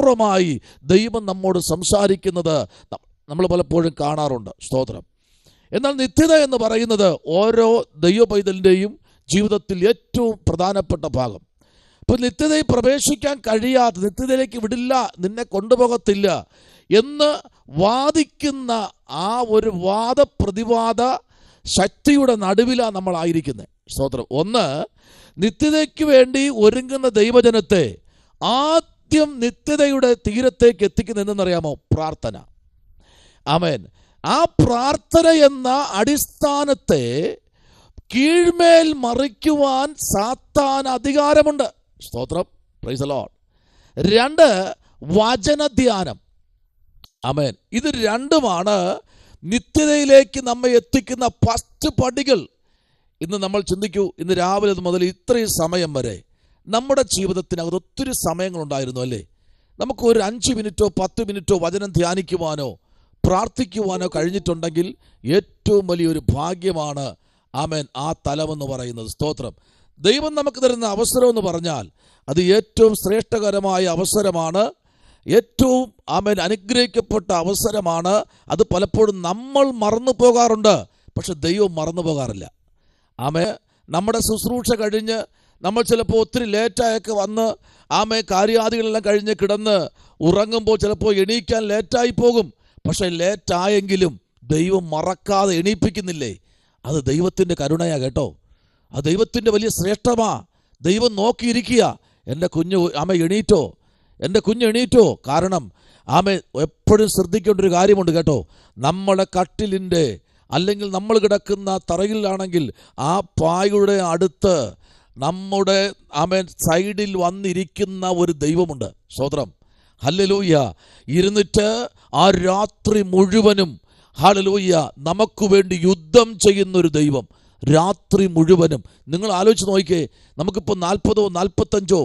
മനഃപൂർവ്വമായി ദൈവം നമ്മോട് സംസാരിക്കുന്നത് നമ്മൾ പലപ്പോഴും കാണാറുണ്ട്. സ്തോത്രം. എന്നാൽ നിത്യത എന്ന് പറയുന്നത് ഓരോ ദൈവ പൈതലിൻ്റെയും ജീവിതത്തിൽ ഏറ്റവും പ്രധാനപ്പെട്ട ഭാഗം. അപ്പോൾ നിത്യതയിൽ പ്രവേശിക്കാൻ കഴിയാതെ, നിത്യതയിലേക്ക് വിടില്ല, നിന്നെ കൊണ്ടുപോകത്തില്ല എന്ന് വാദിക്കുന്ന ആ ഒരു വാദപ്രതിവാദ ശക്തിയുടെ നടുവിലാണ് നമ്മളായിരിക്കുന്നത്. സ്തോത്രം. ഒന്ന്, നിത്യതയ്ക്ക് വേണ്ടി ഒരുങ്ങുന്ന ദൈവജനത്തെ ആദ്യം നിത്യതയുടെ തീരത്തേക്ക് എത്തിക്കുന്ന എന്തെന്നറിയാമോ? പ്രാർത്ഥന. ആമേൻ. ആ പ്രാർത്ഥന എന്ന അടിസ്ഥാനത്തെ കീഴ്മേൽ മറിക്കുവാൻ സാത്താൻ അധികാരമുണ്ട്. സ്തോത്രം. Praise the Lord. 2, വചനധ്യാനം. ആമേൻ. ഇത് രണ്ടുമാണ് നിത്യതയിലേക്ക് നമ്മെ എത്തിക്കുന്ന ഫസ്റ്റ് പടികൾ. ഇന്ന് നമ്മൾ ചിന്തിക്കൂ, ഇന്ന് രാവിലെ മുതൽ ഇത്രയും സമയം വരെ നമ്മുടെ ജീവിതത്തിനകത്ത് ഒത്തിരി സമയങ്ങളുണ്ടായിരുന്നു അല്ലേ? നമുക്ക് ഒരു 5 മിനിറ്റോ 10 മിനിറ്റോ വചനം ധ്യാനിക്കുവാനോ പ്രാർത്ഥിക്കുവാനോ കഴിഞ്ഞിട്ടുണ്ടെങ്കിൽ ഏറ്റവും വലിയൊരു ഭാഗ്യമാണ്. ആമേൻ. ആ തലമെന്ന് പറയുന്നത്. സ്തോത്രം. ദൈവം നമുക്ക് തരുന്ന അവസരം എന്ന് പറഞ്ഞാൽ അത് ഏറ്റവും ശ്രേഷ്ഠകരമായ അവസരമാണ്. ഏറ്റവും ആമേൻ അനുഗ്രഹിക്കപ്പെട്ട അവസരമാണ്. അത് പലപ്പോഴും നമ്മൾ മറന്നു പോകാറുണ്ട്, പക്ഷെ ദൈവം മറന്നു പോകാറില്ല. ആമേ. നമ്മുടെ ശുശ്രൂഷ കഴിഞ്ഞ് നമ്മൾ ചിലപ്പോൾ ഒത്തിരി ലേറ്റായൊക്കെ വന്ന് കാര്യാദികളെല്ലാം കഴിഞ്ഞ് കിടന്ന് ഉറങ്ങുമ്പോൾ ചിലപ്പോൾ എണീക്കാൻ ലേറ്റായി പോകും. പക്ഷെ ലേറ്റായെങ്കിലും ദൈവം മറക്കാതെ എണീപ്പിക്കുന്നില്ലേ? അത് ദൈവത്തിൻ്റെ കരുണയാ കേട്ടോ. അത് ദൈവത്തിൻ്റെ വലിയ ശ്രേഷ്ഠമാ. ദൈവം നോക്കിയിരിക്കുക, എൻ്റെ കുഞ്ഞ് എണീറ്റോ, എൻ്റെ കുഞ്ഞ് എണീറ്റോ. കാരണം എപ്പോഴും ശ്രദ്ധിക്കേണ്ട ഒരു കാര്യമുണ്ട് കേട്ടോ. നമ്മുടെ കട്ടിലിൻ്റെ അല്ലെങ്കിൽ നമ്മൾ കിടക്കുന്ന തറയിലാണെങ്കിൽ ആ പായുടെ അടുത്ത് നമ്മുടെ സൈഡിൽ വന്നിരിക്കുന്ന ഒരു ദൈവമുണ്ട്. സ്തോത്രം. ഹല്ലേലൂയ. ഇരുന്നിട്ട് ആ രാത്രി മുഴുവനും ഹല്ലേലൂയ നമുക്ക് വേണ്ടി യുദ്ധം ചെയ്യുന്നൊരു ദൈവം. രാത്രി മുഴുവനും. നിങ്ങൾ ആലോചിച്ച് നോക്കിക്കേ, നമുക്കിപ്പോൾ 40 45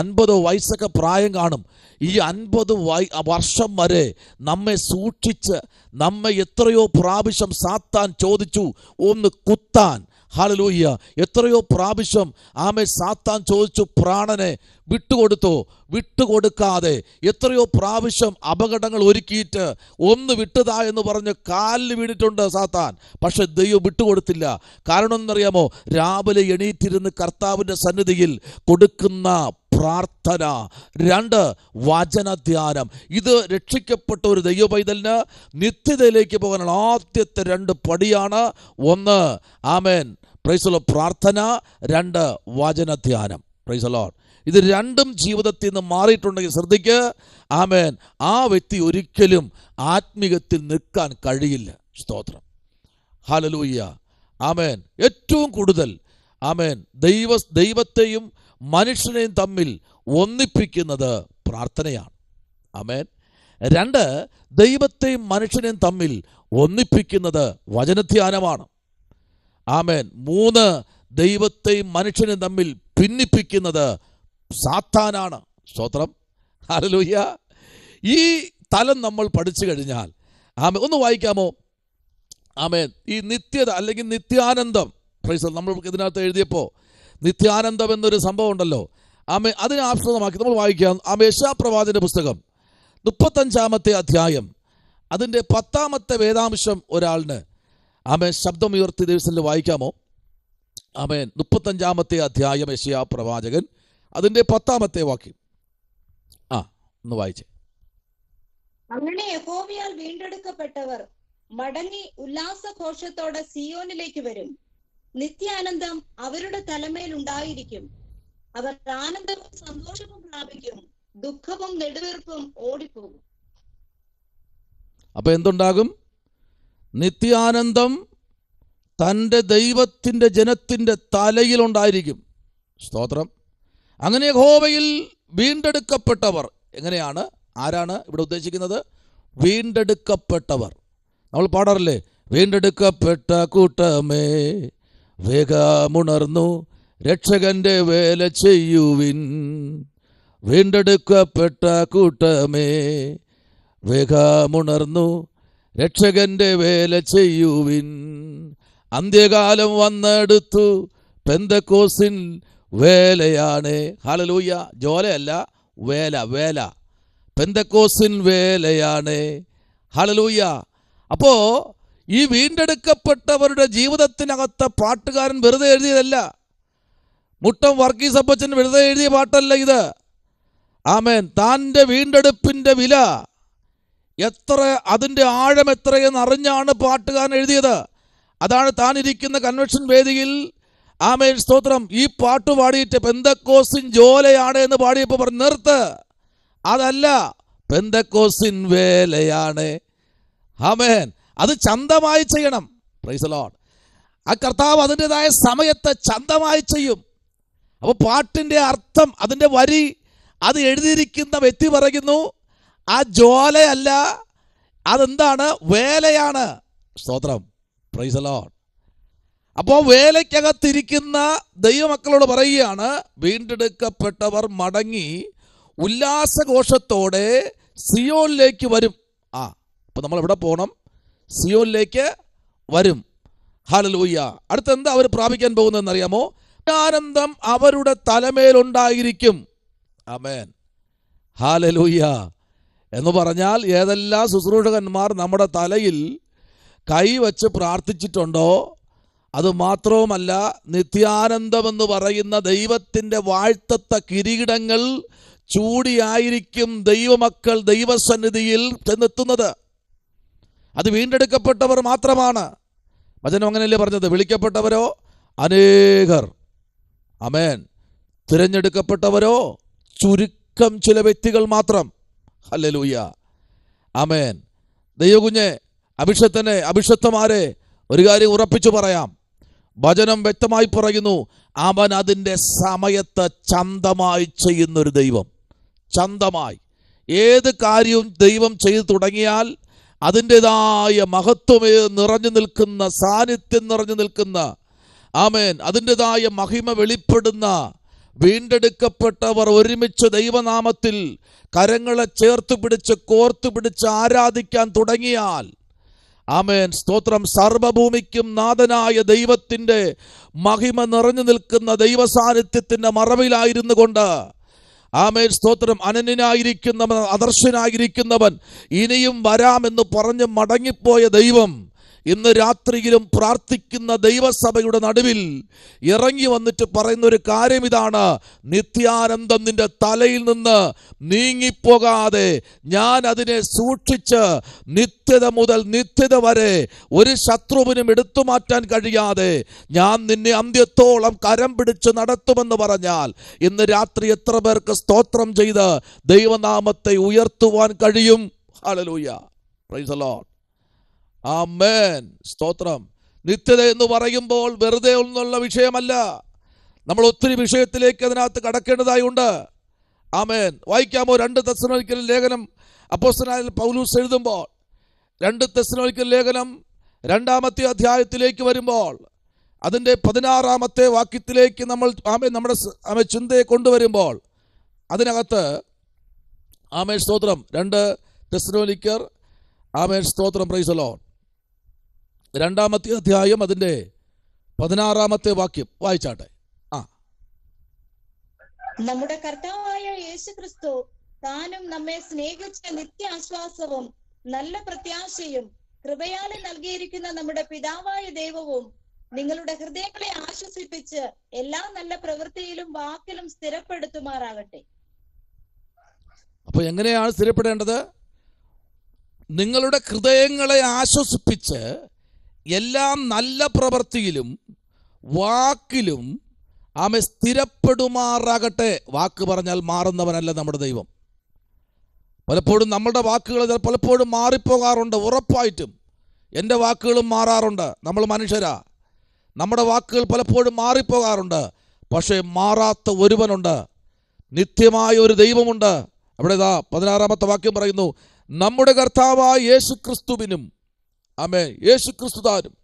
50 വയസ്സൊക്കെ പ്രായം കാണും. ഈ 50 വർഷം വരെ നമ്മെ സൂക്ഷിച്ച് നമ്മെ എത്രയോ പ്രാവശ്യം സാത്താൻ ചോദിച്ചു ഒന്ന് കുത്താൻ. ഹല്ലേലൂയ. എത്രയോ പ്രാവശ്യം സാത്താൻ ചോദിച്ചു പ്രാണനെ വിട്ടുകൊടുത്തോ, വിട്ടുകൊടുക്കാതെ എത്രയോ പ്രാവശ്യം അപകടങ്ങൾ ഒരുക്കിയിട്ട് ഒന്ന് വിട്ടുതാ എന്ന് പറഞ്ഞ് കാലിൽ വീണിട്ടുണ്ട് സാത്താൻ. പക്ഷെ ദൈവം വിട്ടുകൊടുത്തില്ല. കാരണം എന്നറിയാമോ? രാവിലെ എണീറ്റിരുന്ന് കർത്താവിൻ്റെ സന്നിധിയിൽ കൊടുക്കുന്ന പ്രാർത്ഥന. 2, വചനധ്യാനം. ഇത് രക്ഷിക്കപ്പെട്ട ഒരു ദൈവ പൈതലിന് നിത്യതയിലേക്ക് പോകാനുള്ള ആദ്യത്തെ 2 പടിയാണ്. 1 ആമേൻ പ്രൈസ് ദി ലോർഡ് പ്രാർത്ഥന, 2 വചനധ്യാനം. Price the Lord. ഇത് രണ്ടും ജീവിതത്തിൽ നിന്ന് മാറിയിട്ടുണ്ടെങ്കിൽ ശ്രദ്ധിക്കുക. ആമേൻ. ആ വ്യക്തി ഒരിക്കലും ആത്മീയത്തിൽ നിൽക്കാൻ കഴിയില്ല. സ്തോത്രം. ഹല്ലേലൂയ. ആമേൻ. ഏറ്റവും കൂടുതൽ ആമേൻ ദൈവത്തെയും മനുഷ്യനെയും തമ്മിൽ ഒന്നിപ്പിക്കുന്നത് പ്രാർത്ഥനയാണ്. ആമേൻ. 2, ദൈവത്തെയും മനുഷ്യനെയും തമ്മിൽ ഒന്നിപ്പിക്കുന്നത് വചനധ്യാനമാണ്. ആമേൻ. 3, ദൈവത്തെയും മനുഷ്യനെയും തമ്മിൽ ഭിന്നിപ്പിക്കുന്നത് സാത്താനാണ്. സ്തോത്രം. ഹല്ലേലൂയ. ഈ തലം നമ്മൾ പഠിച്ചു കഴിഞ്ഞാൽ ഒന്ന് വായിക്കാമോ? ആമേൻ. ഈ നിത്യത അല്ലെങ്കിൽ നിത്യാനന്ദം. പ്രൈസ് നമ്മൾ ഇതിനകത്ത് എഴുതിയപ്പോൾ നിത്യാനന്ദം എന്നൊരു സംഭവം ഉണ്ടല്ലോ. അതിനെ ആസ്പദമാക്കി നമ്മൾ വായിക്കാം. യെശയ്യാപ്രവാചകന്റെ പുസ്തകം 35-ാമത്തെ അധ്യായം അതിൻ്റെ 10-ാമത്തെ വേദാംശം ഒരാളിന് ശബ്ദമുയർത്തി ദിവസത്തിൽ വായിക്കാമോ? 35-ാമത്തെ അധ്യായം യെശയ്യാപ്രവാചകൻ അതിൻ്റെ 10-ാമത്തെ വാക്യം ഒന്ന് വായിച്ചേ. അങ്ങനെ യഹോവയാൽ വീണ്ടെടുക്കപ്പെട്ടവർ മടങ്ങി ഉല്ലാസഘോഷത്തോടെ സിയോനിലേക്ക് വരും. നിത്യാനന്ദം അവരുടെ തലമേൽ ഉണ്ടായിരിക്കും. അവർ ആനന്ദവും സന്തോഷവും പ്രാപിക്കും. ദുഃഖവും നെടുവീർപ്പും ഓടിപ്പോകും. അപ്പൊ എന്തുണ്ടാകും? നിത്യാനന്ദം തൻ്റെ ദൈവത്തിൻ്റെ ജനത്തിൻ്റെ തലയിലുണ്ടായിരിക്കും. സ്തോത്രം. അങ്ങനെ യഹോവയിൽ വീണ്ടെടുക്കപ്പെട്ടവർ. എങ്ങനെയാണ്? ആരാണ് ഇവിടെ ഉദ്ദേശിക്കുന്നത്? വീണ്ടെടുക്കപ്പെട്ടവർ. നമ്മൾ പാടാറില്ലേ? വീണ്ടെടുക്കപ്പെട്ട കൂട്ടമേ വേഗമുണർന്നു രക്ഷകന്റെ വേല ചെയ്യുവിൻ. വീണ്ടെടുക്കപ്പെട്ട കൂട്ടമേ വേഗമുണർന്നു രക്ഷകന്റെ വേല ചെയ്യുവിൻ. അന്ത്യകാലം വന്നെടുത്തു പെന്തക്കോസിൻ വേലയാണ്. ഹല്ലേലൂയ. ജോലയല്ല, വേല. വേല. പെന്തക്കോസ്തിൻ വേലയാണ്. ഹല്ലേലൂയ. അപ്പോ ഈ വീണ്ടെടുക്കപ്പെട്ടവരുടെ ജീവിതത്തിനകത്ത് പാട്ടുകാരൻ വെറുതെ എഴുതിയതല്ല. മുട്ടം വർഗീസ് അപ്പച്ചൻ വെറുതെ എഴുതിയ പാട്ടല്ല ഇത്. ആമേൻ. താൻ്റെ വീണ്ടെടുപ്പിൻ്റെ വില എത്ര, അതിൻ്റെ ആഴം എത്രയെന്ന് അറിഞ്ഞാണ് പാട്ടുകാരൻ എഴുതിയത്. അതാണ് താൻ ഇരിക്കുന്ന കൺവെൻഷൻ വേദിയിൽ ആമേൻ സ്തോത്രം ഈ പാട്ട് പാടിയിട്ട് പെന്തക്കോസ്തിൻ ജോലയാണ് എന്ന് പാടിയപ്പോൾ പറഞ്ഞു, നിർത്ത്, അതല്ല, പെന്തക്കോസ്തിൻ വേലയാണ്. ആമേൻ. അത് ചന്തമായി ചെയ്യണം. Price the Lord. ആ കർത്താവ് അതിൻ്റെതായ സമയത്ത് ചന്തമായി ചെയ്യും. അപ്പോൾ പാട്ടിൻ്റെ അർത്ഥം, അതിൻ്റെ വരി, അത് എഴുതിയിരിക്കുന്ന വ്യക്തി പറയുന്നു, ആ ജോലയല്ല, അതെന്താണ്? വേലയാണ്. സ്തോത്രം. Praise the Lord. അപ്പോൾ വേലയ്ക്കകത്തിരിക്കുന്ന ദൈവമക്കളോട് പറയുകയാണ്, വീണ്ടെടുക്കപ്പെട്ടവർ മടങ്ങി ഉല്ലാസഘോഷത്തോടെ സിയോനിലേക്ക് വരും. അപ്പോൾ നമ്മൾ എവിടെ പോകണം? സിയോനിലേക്ക് വരും. ഹല്ലേലൂയ. അടുത്ത എന്താ അവർ പ്രാപിക്കാൻ പോകുന്നതെന്ന് അറിയാമോ? ആനന്ദം അവരുടെ തലമേലുണ്ടായിരിക്കും. ആമേൻ. ഹല്ലേലൂയ. എന്ന് പറഞ്ഞാൽ ഏതെല്ലാം ശുശ്രൂഷകന്മാർ നമ്മുടെ തലയിൽ കൈവച്ച് പ്രാർത്ഥിച്ചിട്ടുണ്ടോ, അത് മാത്രവുമല്ല, നിത്യാനന്ദമെന്ന് പറയുന്ന ദൈവത്തിൻ്റെ വാഴ്ത്തത്ത കിരീടങ്ങൾ ചൂടിയായിരിക്കും ദൈവമക്കൾ ദൈവസന്നിധിയിൽ ചെന്നെത്തുന്നത്. അത് വീണ്ടെടുക്കപ്പെട്ടവർ മാത്രമാണ്. വചനം അങ്ങനെയല്ലേ പറഞ്ഞത്? വിളിക്കപ്പെട്ടവരോ അനേകർ. ആമേൻ. തിരഞ്ഞെടുക്കപ്പെട്ടവരോ ചുരുക്കം ചില വ്യക്തികൾ മാത്രം. ഹല്ലേലൂയ. ആമേൻ. ദൈവകുഞ്ഞെ, അഭിഷക്തന്മാരെ, ഒരു കാര്യം ഉറപ്പിച്ചു പറയാം. വചനം വ്യക്തമായി പറയുന്നു, അവൻ അതിൻ്റെ സമയത്ത് ചന്തമായി ചെയ്യുന്നൊരു ദൈവം. ചന്തമായി ഏത് കാര്യവും ദൈവം ചെയ്തു തുടങ്ങിയാൽ അതിൻ്റെതായ മഹത്വമേ നിറഞ്ഞു നിൽക്കുന്ന, സാന്നിധ്യം നിറഞ്ഞു നിൽക്കുന്ന, ആമേൻ, അതിൻ്റെതായ മഹിമ വെളിപ്പെടുന്ന വീണ്ടെടുക്കപ്പെട്ടവർ ഒരുമിച്ച് ദൈവനാമത്തിൽ കരങ്ങളെ ചേർത്ത് പിടിച്ച് കോർത്തു പിടിച്ച് ആരാധിക്കാൻ തുടങ്ങിയാൽ, ആമേൻ സ്തോത്രം, സർവഭൂമിക്കും നാഥനായ ദൈവത്തിൻ്റെ മഹിമ നിറഞ്ഞു നിൽക്കുന്ന ദൈവസാന്നിധ്യത്തിൻ്റെ മറവിലായിരുന്നു കൊണ്ട്, ആമേൻ സ്തോത്രം, അനന്യനായിരിക്കുന്നവൻ, അദർശനായിരിക്കുന്നവൻ, ഇനിയും വരാമെന്ന് പറഞ്ഞ് മടങ്ങിപ്പോയ ദൈവം ഇന്ന് രാത്രിയിലും പ്രാർത്ഥിക്കുന്ന ദൈവസഭയുടെ നടുവിൽ ഇറങ്ങി വന്നിട്ട് പറയുന്ന ഒരു കാര്യം ഇതാണ്: നിത്യാനന്ദം നിന്റെ തലയിൽ നിന്ന് നീങ്ങിപ്പോകാതെ ഞാൻ അതിനെ സൂക്ഷിച്ച് നിത്യത മുതൽ നിത്യത വരെ ഒരു ശത്രുവിനും എടുത്തു മാറ്റാൻ കഴിയാതെ ഞാൻ നിന്നെ അന്ത്യത്തോളം കരം പിടിച്ച് നടത്തുമെന്ന് പറഞ്ഞാൽ, ഇന്ന് രാത്രി എത്ര പേർക്ക് സ്തോത്രം ചെയ്ത് ദൈവനാമത്തെ ഉയർത്തുവാൻ കഴിയും? ഹല്ലേലൂയ. Praise the Lord. ആമേൻ. സ്തോത്രം. നിത്യത എന്ന് പറയുമ്പോൾ വെറുതെ ഒന്നുള്ള വിഷയമല്ല. നമ്മൾ ഒത്തിരി വിഷയത്തിലേക്ക് അതിനകത്ത് കടക്കേണ്ടതായുണ്ട്. ആമേൻ. വായിക്കാമോ? 2 തെസ്സലോനിക്കർ ലേഖനം അപ്പോസ്തലനായ പൗലോസ് എഴുതുമ്പോൾ, 2 തെസ്സലോനിക്കർ ലേഖനം 2-ാമത്തെ അധ്യായത്തിലേക്ക് വരുമ്പോൾ അതിൻ്റെ 16-ാമത്തെ വാക്യത്തിലേക്ക് നമ്മൾ നമ്മുടെ ചിന്തയെ കൊണ്ടുവരുമ്പോൾ അതിനകത്ത്, ആമേൻ സ്തോത്രം, 2 തെസ്സലോനിക്കർ, ആമേൻ സ്തോത്രം, പ്രൈസ് ദി ലോർഡ്, 2-ാമത്തെ അധ്യായം അതിൻ്റെ 16-ാമത്തെ വാക്യം വായിച്ചാട്ടെ. നമ്മുടെ കർത്താവായ യേശുക്രിസ്തു താനും നമ്മെ സ്നേഹിച്ച നിത്യാശ്വാസവും നല്ല പ്രത്യാശയും കൃപയാലെ നൽകിയിരിക്കുന്ന നമ്മുടെ പിതാവായ ദൈവവും നിങ്ങളുടെ ഹൃദയങ്ങളെ ആശ്വസിപ്പിച്ച് എല്ലാ നല്ല പ്രവൃത്തിയിലും വാക്കിലും സ്ഥിരപ്പെടുത്തുമാറാകട്ടെ. അപ്പൊ എങ്ങനെയാണ് സ്ഥിരപ്പെടേണ്ടത്? നിങ്ങളുടെ ഹൃദയങ്ങളെ ആശ്വസിപ്പിച്ച് എല്ലാ നല്ല പ്രവൃത്തിയിലും വാക്കിലും ആമേ സ്ഥിരപ്പെടുമാറാകട്ടെ. വാക്ക് പറഞ്ഞാൽ മാറുന്നവനല്ല നമ്മുടെ ദൈവം. പലപ്പോഴും നമ്മുടെ വാക്കുകൾ പലപ്പോഴും മാറിപ്പോകാറുണ്ട്. ഉറപ്പായിട്ടും എൻ്റെ വാക്കുകളും മാറാറുണ്ട്. നമ്മൾ മനുഷ്യരാ, നമ്മുടെ വാക്കുകൾ പലപ്പോഴും മാറിപ്പോകാറുണ്ട്. പക്ഷേ മാറാത്ത ഒരുവനുണ്ട്, നിത്യമായ ഒരു ദൈവമുണ്ട്. അവിടെ 16-ാമത്തെ വാക്യം പറയുന്നു, നമ്മുടെ കർത്താവായ യേശുക്രിസ്തുവിനും, ആമേ, യേശുക്രിസ്തു താനും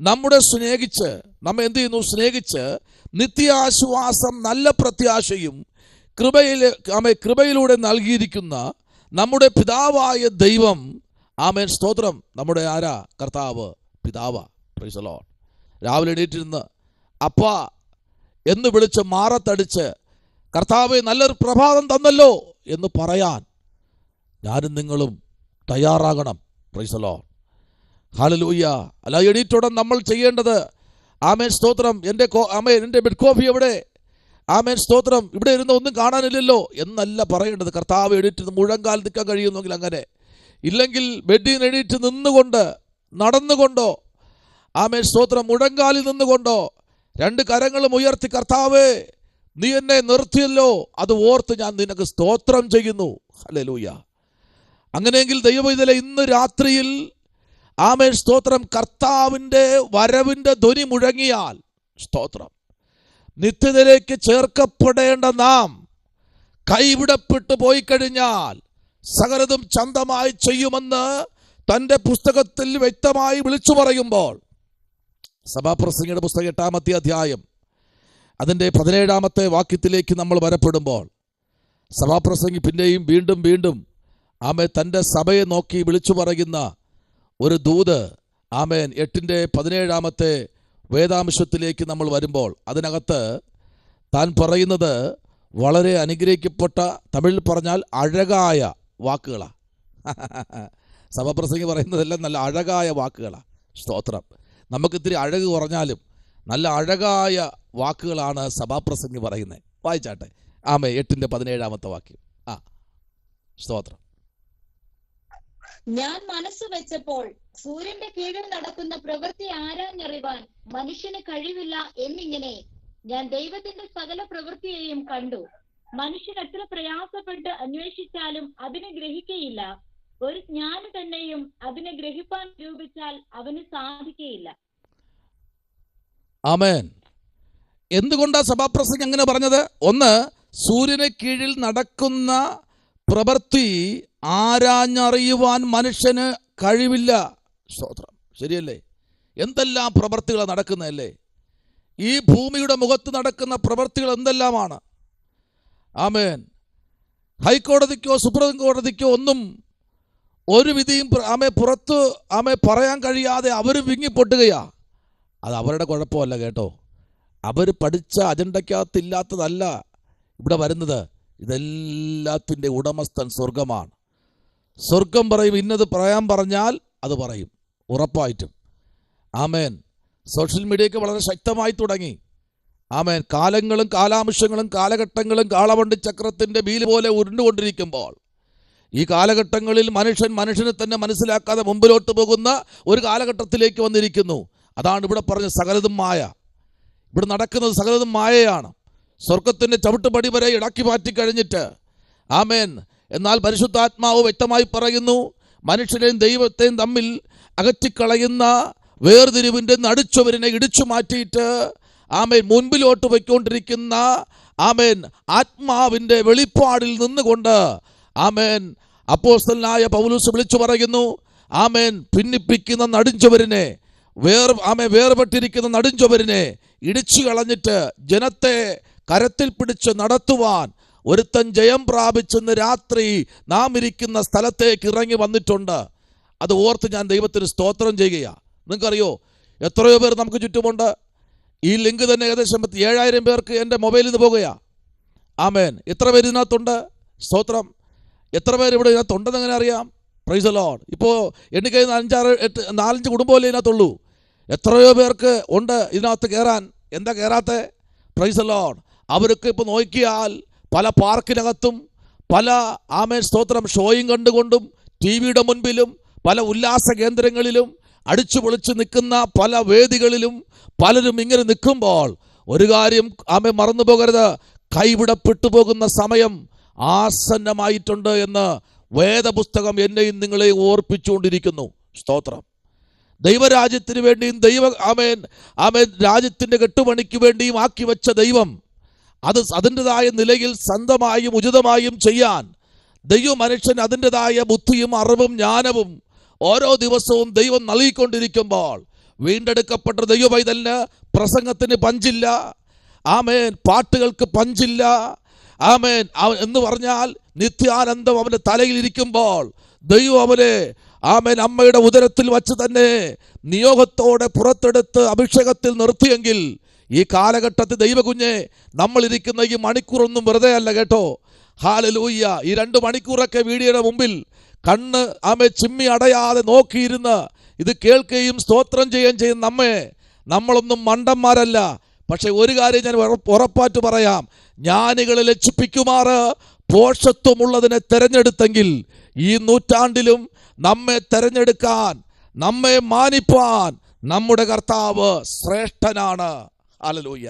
നമ്മുടെ സ്നേഹിച്ച്, നമ്മെ എന്ത് ചെയ്യുന്നു? സ്നേഹിച്ച് നിത്യാശ്വാസം നല്ല പ്രത്യാശയും കൃപയിലൂടെ നൽകിയിരിക്കുന്ന നമ്മുടെ പിതാവായ ദൈവം, ആമേൻ സ്തോത്രം, നമ്മുടെ ആരാ? കർത്താവ്, പിതാവ്. Price the Lord. രാവിലെ എണീറ്റിരുന്ന് അപ്പാ എന്ന് വിളിച്ച് മാറത്തടിച്ച് കർത്താവേ നല്ലൊരു പ്രഭാതം തന്നല്ലോ എന്ന് പറയാൻ ഞാനും നിങ്ങളും തയ്യാറാകണം. Price the Lord. ഹല്ലേലൂയ. അല്ല, എണീറ്റോടെ നമ്മൾ ചെയ്യേണ്ടത്, ആമേൻ സ്തോത്രം, എൻ്റെ ബെഡ് കോഫി എവിടെ, ആമേൻ സ്തോത്രം, ഇവിടെ ഇരുന്ന് ഒന്നും കാണാനില്ലല്ലോ എന്നല്ല പറയേണ്ടത്. കർത്താവ് എണീറ്റ് മുഴങ്കാൽ നിൽക്കാൻ കഴിയുമെങ്കിൽ അങ്ങനെ, ഇല്ലെങ്കിൽ ബെഡിൽ നിന്ന് എണീറ്റ് നിന്നുകൊണ്ട്, നടന്നുകൊണ്ടോ, ആമേൻ സ്തോത്രം, മുഴങ്കാലിൽ നിന്നുകൊണ്ടോ 2 കരങ്ങളും ഉയർത്തി, കർത്താവേ നീ എന്നെ നിർത്തിയല്ലോ, അത് ഓർത്ത് ഞാൻ നിനക്ക് സ്തോത്രം ചെയ്യുന്നു. ഹല്ലേലൂയ. അങ്ങനെയെങ്കിൽ ദൈവമേ, ഇന്ന് രാത്രിയിൽ ആമേൻ സ്തോത്രം, കർത്താവിൻ്റെ വരവിൻ്റെ ധ്വനി മുഴങ്ങിയാൽ, സ്തോത്രം, നിത്യതയിലേക്ക് ചേർക്കപ്പെടേണ്ട നാം കൈവിടപ്പെട്ടു പോയി കഴിഞ്ഞാൽ സകലതും ചന്തമായി ചെയ്യുമെന്ന് തൻ്റെ പുസ്തകത്തിൽ വ്യക്തമായി വിളിച്ചു പറയുമ്പോൾ, സഭാപ്രസംഗിയുടെ പുസ്തകം 8-ാമത്തെ അധ്യായം അതിൻ്റെ 17-ാമത്തെ വാക്യത്തിലേക്ക് നമ്മൾ വരപ്പെടുമ്പോൾ, സഭാപ്രസംഗി പിന്നെയും വീണ്ടും വീണ്ടും ആമേൻ തൻ്റെ സഭയെ നോക്കി വിളിച്ചു പറയുന്ന ഒരു ദൂത്, ആമേൻ 8-ന്റെ 17-ാമത്തെ വേദാംശത്തിലേക്ക് നമ്മൾ വരുമ്പോൾ, അതിനകത്ത് താൻ പറയുന്നത് വളരെ അനുഗ്രഹിക്കപ്പെട്ട, തമിഴിൽ പറഞ്ഞാൽ അഴകായ വാക്കുകളാണ്. സഭാപ്രസംഗി പറയുന്നതെല്ലാം നല്ല അഴകായ വാക്കുകളാണ്. സ്തോത്രം. നമുക്കിത്തിരി അഴക് കുറഞ്ഞാലും നല്ല അഴകായ വാക്കുകളാണ് സഭാപ്രസംഗി പറയുന്നത്. വായിച്ചാട്ടെ. ആമേൻ 8-ന്റെ 17-ാമത്തെ വാക്യം. സ്തോത്രം. ഞാൻ മനസ്സ് വെച്ചപ്പോൾ സൂര്യന്റെ കീഴിൽ നടക്കുന്ന പ്രവൃത്തി ആരാഞ്ഞറിവാൻ മനുഷ്യന് കഴിവില്ല എന്നിങ്ങനെ ഞാൻ ദൈവത്തിന്റെ സകല പ്രവൃത്തിയെയും കണ്ടു. മനുഷ്യൻ എത്ര പ്രയാസപ്പെട്ട് അന്വേഷിച്ചാലും അതിനെ ഗ്രഹിക്കയില്ല. ഒരു ജ്ഞാനി തന്നെയും അതിനെ ഗ്രഹിപ്പാൻ രൂപിച്ചാൽ അവന് സാധിക്കയില്ല. ആമേൻ. എന്തുകൊണ്ടാ സഭാപ്രസംഗം അങ്ങനെ പറഞ്ഞത്? ഒന്ന്, സൂര്യന് കീഴിൽ നടക്കുന്ന പ്രവൃത്തി ആരാഞ്ഞറിയുവാൻ മനുഷ്യന് കഴിവില്ല. സ്തോത്രം. ശരിയല്ലേ? എന്തെല്ലാം പ്രവൃത്തികളാണ് നടക്കുന്നതല്ലേ? ഈ ഭൂമിയുടെ മുഖത്ത് നടക്കുന്ന പ്രവൃത്തികൾ എന്തെല്ലാമാണ്. ആമേൻ. ഹൈക്കോടതിക്കോ സുപ്രീം കോടതിക്കോ ഒന്നും ഒരു വിധിയും പുറത്ത് പറയാൻ കഴിയാതെ അവർ വിങ്ങിപ്പൊട്ടുകയാ. അത് അവരുടെ കുഴപ്പമല്ല കേട്ടോ. അവർ പഠിച്ച അജണ്ടയ്ക്കകത്തില്ലാത്തതല്ല ഇവിടെ വരുന്നത്. ഇതെല്ലാത്തിൻ്റെ ഉടമസ്ഥൻ സ്വർഗമാണ്. സ്വർഗം പറയും, ഇന്നത് പറയാൻ പറഞ്ഞാൽ അത് പറയും ഉറപ്പായിട്ടും. ആമേൻ. സോഷ്യൽ മീഡിയയ്ക്ക് വളരെ ശക്തമായി തുടങ്ങി. ആമേൻ. കാലങ്ങളും കാലാംശങ്ങളും കാലഘട്ടങ്ങളും കാളവണ്ടി ചക്രത്തിൻ്റെ വീല് പോലെ ഉരുണ്ടുകൊണ്ടിരിക്കുമ്പോൾ, ഈ കാലഘട്ടങ്ങളിൽ മനുഷ്യനെ തന്നെ മനസ്സിലാക്കാതെ മുമ്പിലോട്ട് പോകുന്ന ഒരു കാലഘട്ടത്തിലേക്ക് വന്നിരിക്കുന്നു. അതാണ് ഇവിടെ പറഞ്ഞ സകലതും മായ. ഇവിടെ നടക്കുന്നത് സകലതും മായയാണ്. സ്വർഗത്തിൻ്റെ ചവിട്ടുപടി വരെ ഇടക്കി മാറ്റി കഴിഞ്ഞിട്ട്, ആമേൻ. എന്നാൽ പരിശുദ്ധാത്മാവ് വ്യക്തമായി പറയുന്നു, മനുഷ്യരെയും ദൈവത്തെയും തമ്മിൽ അകറ്റിക്കളയുന്ന വേർതിരിവിൻ്റെ നടുച്ചവരിനെ ഇടിച്ചു മാറ്റിയിട്ട്, ആമേൻ, മുൻപിലോട്ട് പോയിക്കൊണ്ടിരിക്കുന്ന, ആമേൻ, ആത്മാവിൻ്റെ വെളിപ്പാടിൽ നിന്നുകൊണ്ട്, ആമേൻ, അപ്പോസ്തലനായ പൗലോസ് വിളിച്ചു പറയുന്നു, ആമേൻ, ഭിന്നിപ്പിക്കുന്ന നടുഞ്ചവരിനെ, വേർപെട്ടിരിക്കുന്ന നടുഞ്ചവരിനെ ഇടിച്ചു കളഞ്ഞിട്ട് ജനത്തെ കരത്തിൽ പിടിച്ച് നടത്തുവാൻ ഒരുത്തൻ ജയം പ്രാപിച്ചെന്ന് രാത്രി നാം ഇരിക്കുന്ന സ്ഥലത്തേക്ക് ഇറങ്ങി വന്നിട്ടുണ്ട്. അത് ഓർത്ത് ഞാൻ ദൈവത്തിന് സ്തോത്രം ചെയ്യുകയാണ്. നിങ്ങൾക്കറിയോ എത്രയോ പേർ നമുക്ക് ചുറ്റുമുണ്ട്. ഈ ലിങ്ക് തന്നെ ഏകദേശം 7000 പേർക്ക് എൻ്റെ മൊബൈലിൽ നിന്ന് പോകുകയാണ്. ആമേൻ. എത്ര പേര് ഇതിനകത്തുണ്ട്? സ്തോത്രം. എത്ര പേര് ഇവിടെ ഇതിനകത്തുണ്ടെന്ന് എങ്ങനെ അറിയാം? Price the Lord. ഇപ്പോൾ എനിക്ക് 4-5 കുടുംബമല്ലേ ഇതിനകത്തുള്ളൂ. എത്രയോ പേർക്ക് ഉണ്ട് ഇതിനകത്ത് കയറാൻ. എന്താ കയറാത്ത? Praise the Lord. അവർക്ക് ഇപ്പോൾ നോക്കിയാൽ പല പാർക്കിനകത്തും പല, ആമേൻ സ്തോത്രം, ഷോയും കണ്ടുകൊണ്ടും TV-യുടെ മുൻപിലും പല ഉല്ലാസ കേന്ദ്രങ്ങളിലും അടിച്ചു പൊളിച്ച് നിൽക്കുന്ന പല വേദികളിലും പലരും ഇങ്ങനെ നിൽക്കുമ്പോൾ ഒരു കാര്യം ആമേൻ മറന്നു പോകരുത്, കൈവിടപ്പെട്ടു പോകുന്ന സമയം ആസന്നമായിട്ടുണ്ട് എന്ന് വേദപുസ്തകം എന്നെയും നിങ്ങളെയും ഓർപ്പിച്ചുകൊണ്ടിരിക്കുന്നു. സ്തോത്രം. ദൈവരാജ്യത്തിന് വേണ്ടിയും ആമേൻ രാജ്യത്തിൻ്റെ കെട്ടുപണിക്ക് വേണ്ടിയും ആക്കി വെച്ച ദൈവം അത് അതിൻ്റെതായ നിലയിൽ സ്വന്തമായും ഉചിതമായും ചെയ്യാൻ ദൈവ മനുഷ്യൻ അതിൻ്റെതായ ബുദ്ധിയും അറിവും ജ്ഞാനവും ഓരോ ദിവസവും ദൈവം നൽകിക്കൊണ്ടിരിക്കുമ്പോൾ, വീണ്ടെടുക്കപ്പെട്ട ദൈവ പൈതലിന് പ്രസംഗത്തിന് പഞ്ചില്ല, ആമേൻ, പാട്ടുകൾക്ക് പഞ്ചില്ല, ആമേൻ, എന്ന് പറഞ്ഞാൽ നിത്യാനന്ദം അവൻ്റെ തലയിലിരിക്കുമ്പോൾ ദൈവം അവനെ, ആമേൻ, അമ്മയുടെ ഉദരത്തിൽ വച്ച് തന്നെ നിയോഗത്തോടെ പുറത്തെടുത്ത് അഭിഷേകത്തിൽ നിർത്തിയെങ്കിൽ ഈ കാലഘട്ടത്തിൽ ദൈവകുഞ്ഞെ നമ്മളിരിക്കുന്ന ഈ മണിക്കൂറൊന്നും വെറുതെ അല്ല കേട്ടോ. ഹല്ലേലൂയ. ഈ 2 മണിക്കൂറൊക്കെ വീഡിയോയുടെ മുമ്പിൽ കണ്ണ് ചിമ്മി അടയാതെ നോക്കിയിരുന്ന് ഇത് കേൾക്കുകയും സ്തോത്രം ചെയ്യുകയും ചെയ്യുന്ന നമ്മളൊന്നും മണ്ടന്മാരല്ല. പക്ഷെ ഒരു കാര്യം ഞാൻ ഉറപ്പായിട്ട് പറയാം, ജ്ഞാനികളെ ലജ്ജിപ്പിക്കുമാറ് പോഷത്വമുള്ളതിനെ തെരഞ്ഞെടുത്തെങ്കിൽ ഈ നൂറ്റാണ്ടിലും നമ്മെ തെരഞ്ഞെടുക്കാൻ, നമ്മെ മാനിപ്പാൻ നമ്മുടെ കർത്താവ് ശ്രേഷ്ഠനാണ്. ഹല്ലേലൂയ.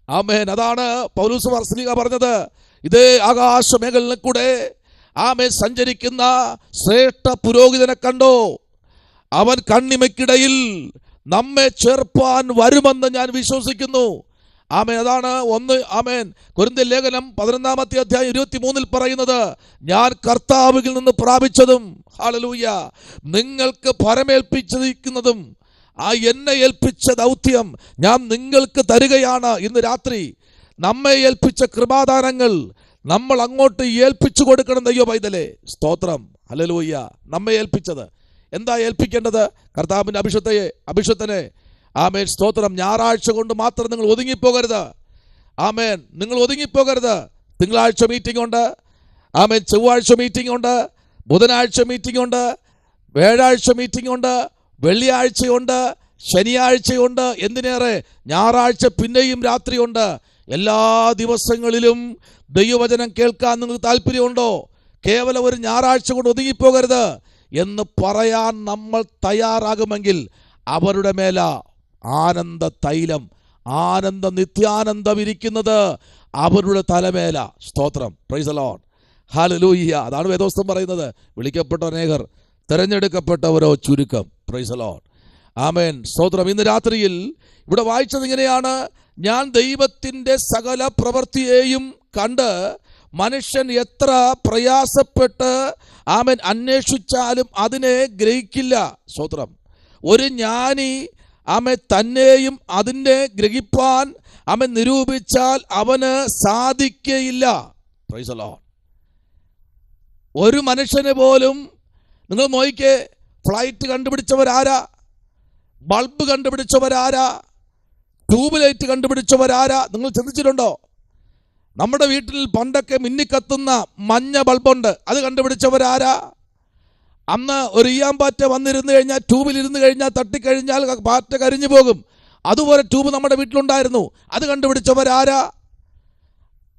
ആമേൻ. അതാണ് പൗലോസ് അപ്പോസ്തലൻ പറഞ്ഞത്, ഇതേ ആകാശമേഖലയിൽ കൂടെ സഞ്ചരിക്കുന്ന ശ്രേഷ്ഠ പുരോഹിതനെ കണ്ടോ, അവൻ കണ്ണിമയ്ക്കിടയിൽ നമ്മെ ചേർപ്പാൻ വരുമെന്ന് ഞാൻ വിശ്വസിക്കുന്നു. ആമേൻ. അതാണ് കൊരിന്ത്യർ ലേഖനം 11-ാമത്തെ അധ്യായം 23-ൽ പറയുന്നത്, ഞാൻ കർത്താവിൽ നിന്ന് പ്രാപിച്ചതും ഹല്ലേലൂയ നിങ്ങൾക്ക് പരമേൽപ്പിച്ചിരിക്കുന്നതും എന്നെ ഏൽപ്പിച്ച ദൗത്യം ഞാൻ നിങ്ങൾക്ക് തരികയാണ്. ഇന്ന് രാത്രി നമ്മെ ഏൽപ്പിച്ച കൃപാദാനങ്ങൾ നമ്മൾ അങ്ങോട്ട് ഏൽപ്പിച്ചു കൊടുക്കണം. ദൈവ പൈതലേ, സ്തോത്രം. ഹല്ലേലൂയ. നമ്മെ ഏൽപ്പിച്ചത് എന്താ ഏൽപ്പിക്കേണ്ടത്? കർത്താവിൻ്റെ അഭിഷക്തനെ. ആമേൻ. സ്തോത്രം. ഞായറാഴ്ച കൊണ്ട് മാത്രം നിങ്ങൾ ഒതുങ്ങിപ്പോകരുത്. ആമേൻ. നിങ്ങൾ ഒതുങ്ങിപ്പോകരുത്. തിങ്കളാഴ്ച മീറ്റിംഗ് ഉണ്ട്, ചൊവ്വാഴ്ച മീറ്റിംഗ് ഉണ്ട്, ബുധനാഴ്ച മീറ്റിംഗ് ഉണ്ട്, വ്യാഴാഴ്ച മീറ്റിംഗ് ഉണ്ട്, വെള്ളിയാഴ്ചയുണ്ട്, ശനിയാഴ്ചയുണ്ട്, എന്തിനേറെ ഞായറാഴ്ച പിന്നെയും രാത്രിയുണ്ട്. എല്ലാ ദിവസങ്ങളിലും ദൈവവചനം കേൾക്കാൻ നിങ്ങൾക്ക് താല്പര്യമുണ്ടോ? കേവലം ഒരു ഞായറാഴ്ച കൊണ്ട് ഒതുങ്ങിപ്പോകരുത് എന്ന് പറയാൻ നമ്മൾ തയ്യാറാകുമെങ്കിൽ അവരുടെ മേല ആനന്ദ തൈലം, നിത്യാനന്ദം ഇരിക്കുന്നത് അവരുടെ തലമേല. സ്തോത്രം. Praise the Lord. ഹല്ലേലൂയ. അതാണ് വേദോസ്തം പറയുന്നത്, വിളിക്കപ്പെട്ട അനേകർ, തിരഞ്ഞെടുക്കപ്പെട്ടവരോ ചുരുക്കം. Praise the Lord. ആമേൻ. സ്തോത്രം. ഇന്ന് രാത്രിയിൽ ഇവിടെ വായിച്ചത് ഇങ്ങനെയാണ്, ഞാൻ ദൈവത്തിൻ്റെ സകല പ്രവൃത്തിയെയും കണ്ട് മനുഷ്യൻ എത്ര പ്രയാസപ്പെട്ട് അന്വേഷിച്ചാലും അതിനെ ഗ്രഹിക്കില്ല. സ്തോത്രം. ഒരു ജ്ഞാനി തന്നെയും അതിനെ ഗ്രഹിപ്പാൻ നിരൂപിച്ചാൽ അവന് സാധിക്കയില്ല. Price the Lord. ഒരു മനുഷ്യനെ പോലും നിങ്ങൾ നോക്കിക്കേ, ഫ്ലൈറ്റ് കണ്ടുപിടിച്ചവരാരാ? ബൾബ് കണ്ടുപിടിച്ചവരാരാ? ട്യൂബ് ലൈറ്റ് കണ്ടുപിടിച്ചവരാരാ? നിങ്ങൾ ചിന്തിച്ചിട്ടുണ്ടോ? നമ്മുടെ വീട്ടിൽ പണ്ടൊക്കെ മിന്നിക്കത്തുന്ന മഞ്ഞ ബൾബുണ്ട്, അത് കണ്ടുപിടിച്ചവരാരാ? അന്ന് ഒരു ഈയാമ്പാറ്റ വന്നിരുന്നു കഴിഞ്ഞാൽ, ട്യൂബിലിരുന്ന് കഴിഞ്ഞാൽ തട്ടിക്കഴിഞ്ഞാൽ പാറ്റ കരിഞ്ഞു പോകും. അതുപോലെ ട്യൂബ് നമ്മുടെ വീട്ടിലുണ്ടായിരുന്നു, അത് കണ്ടുപിടിച്ചവരാരാ?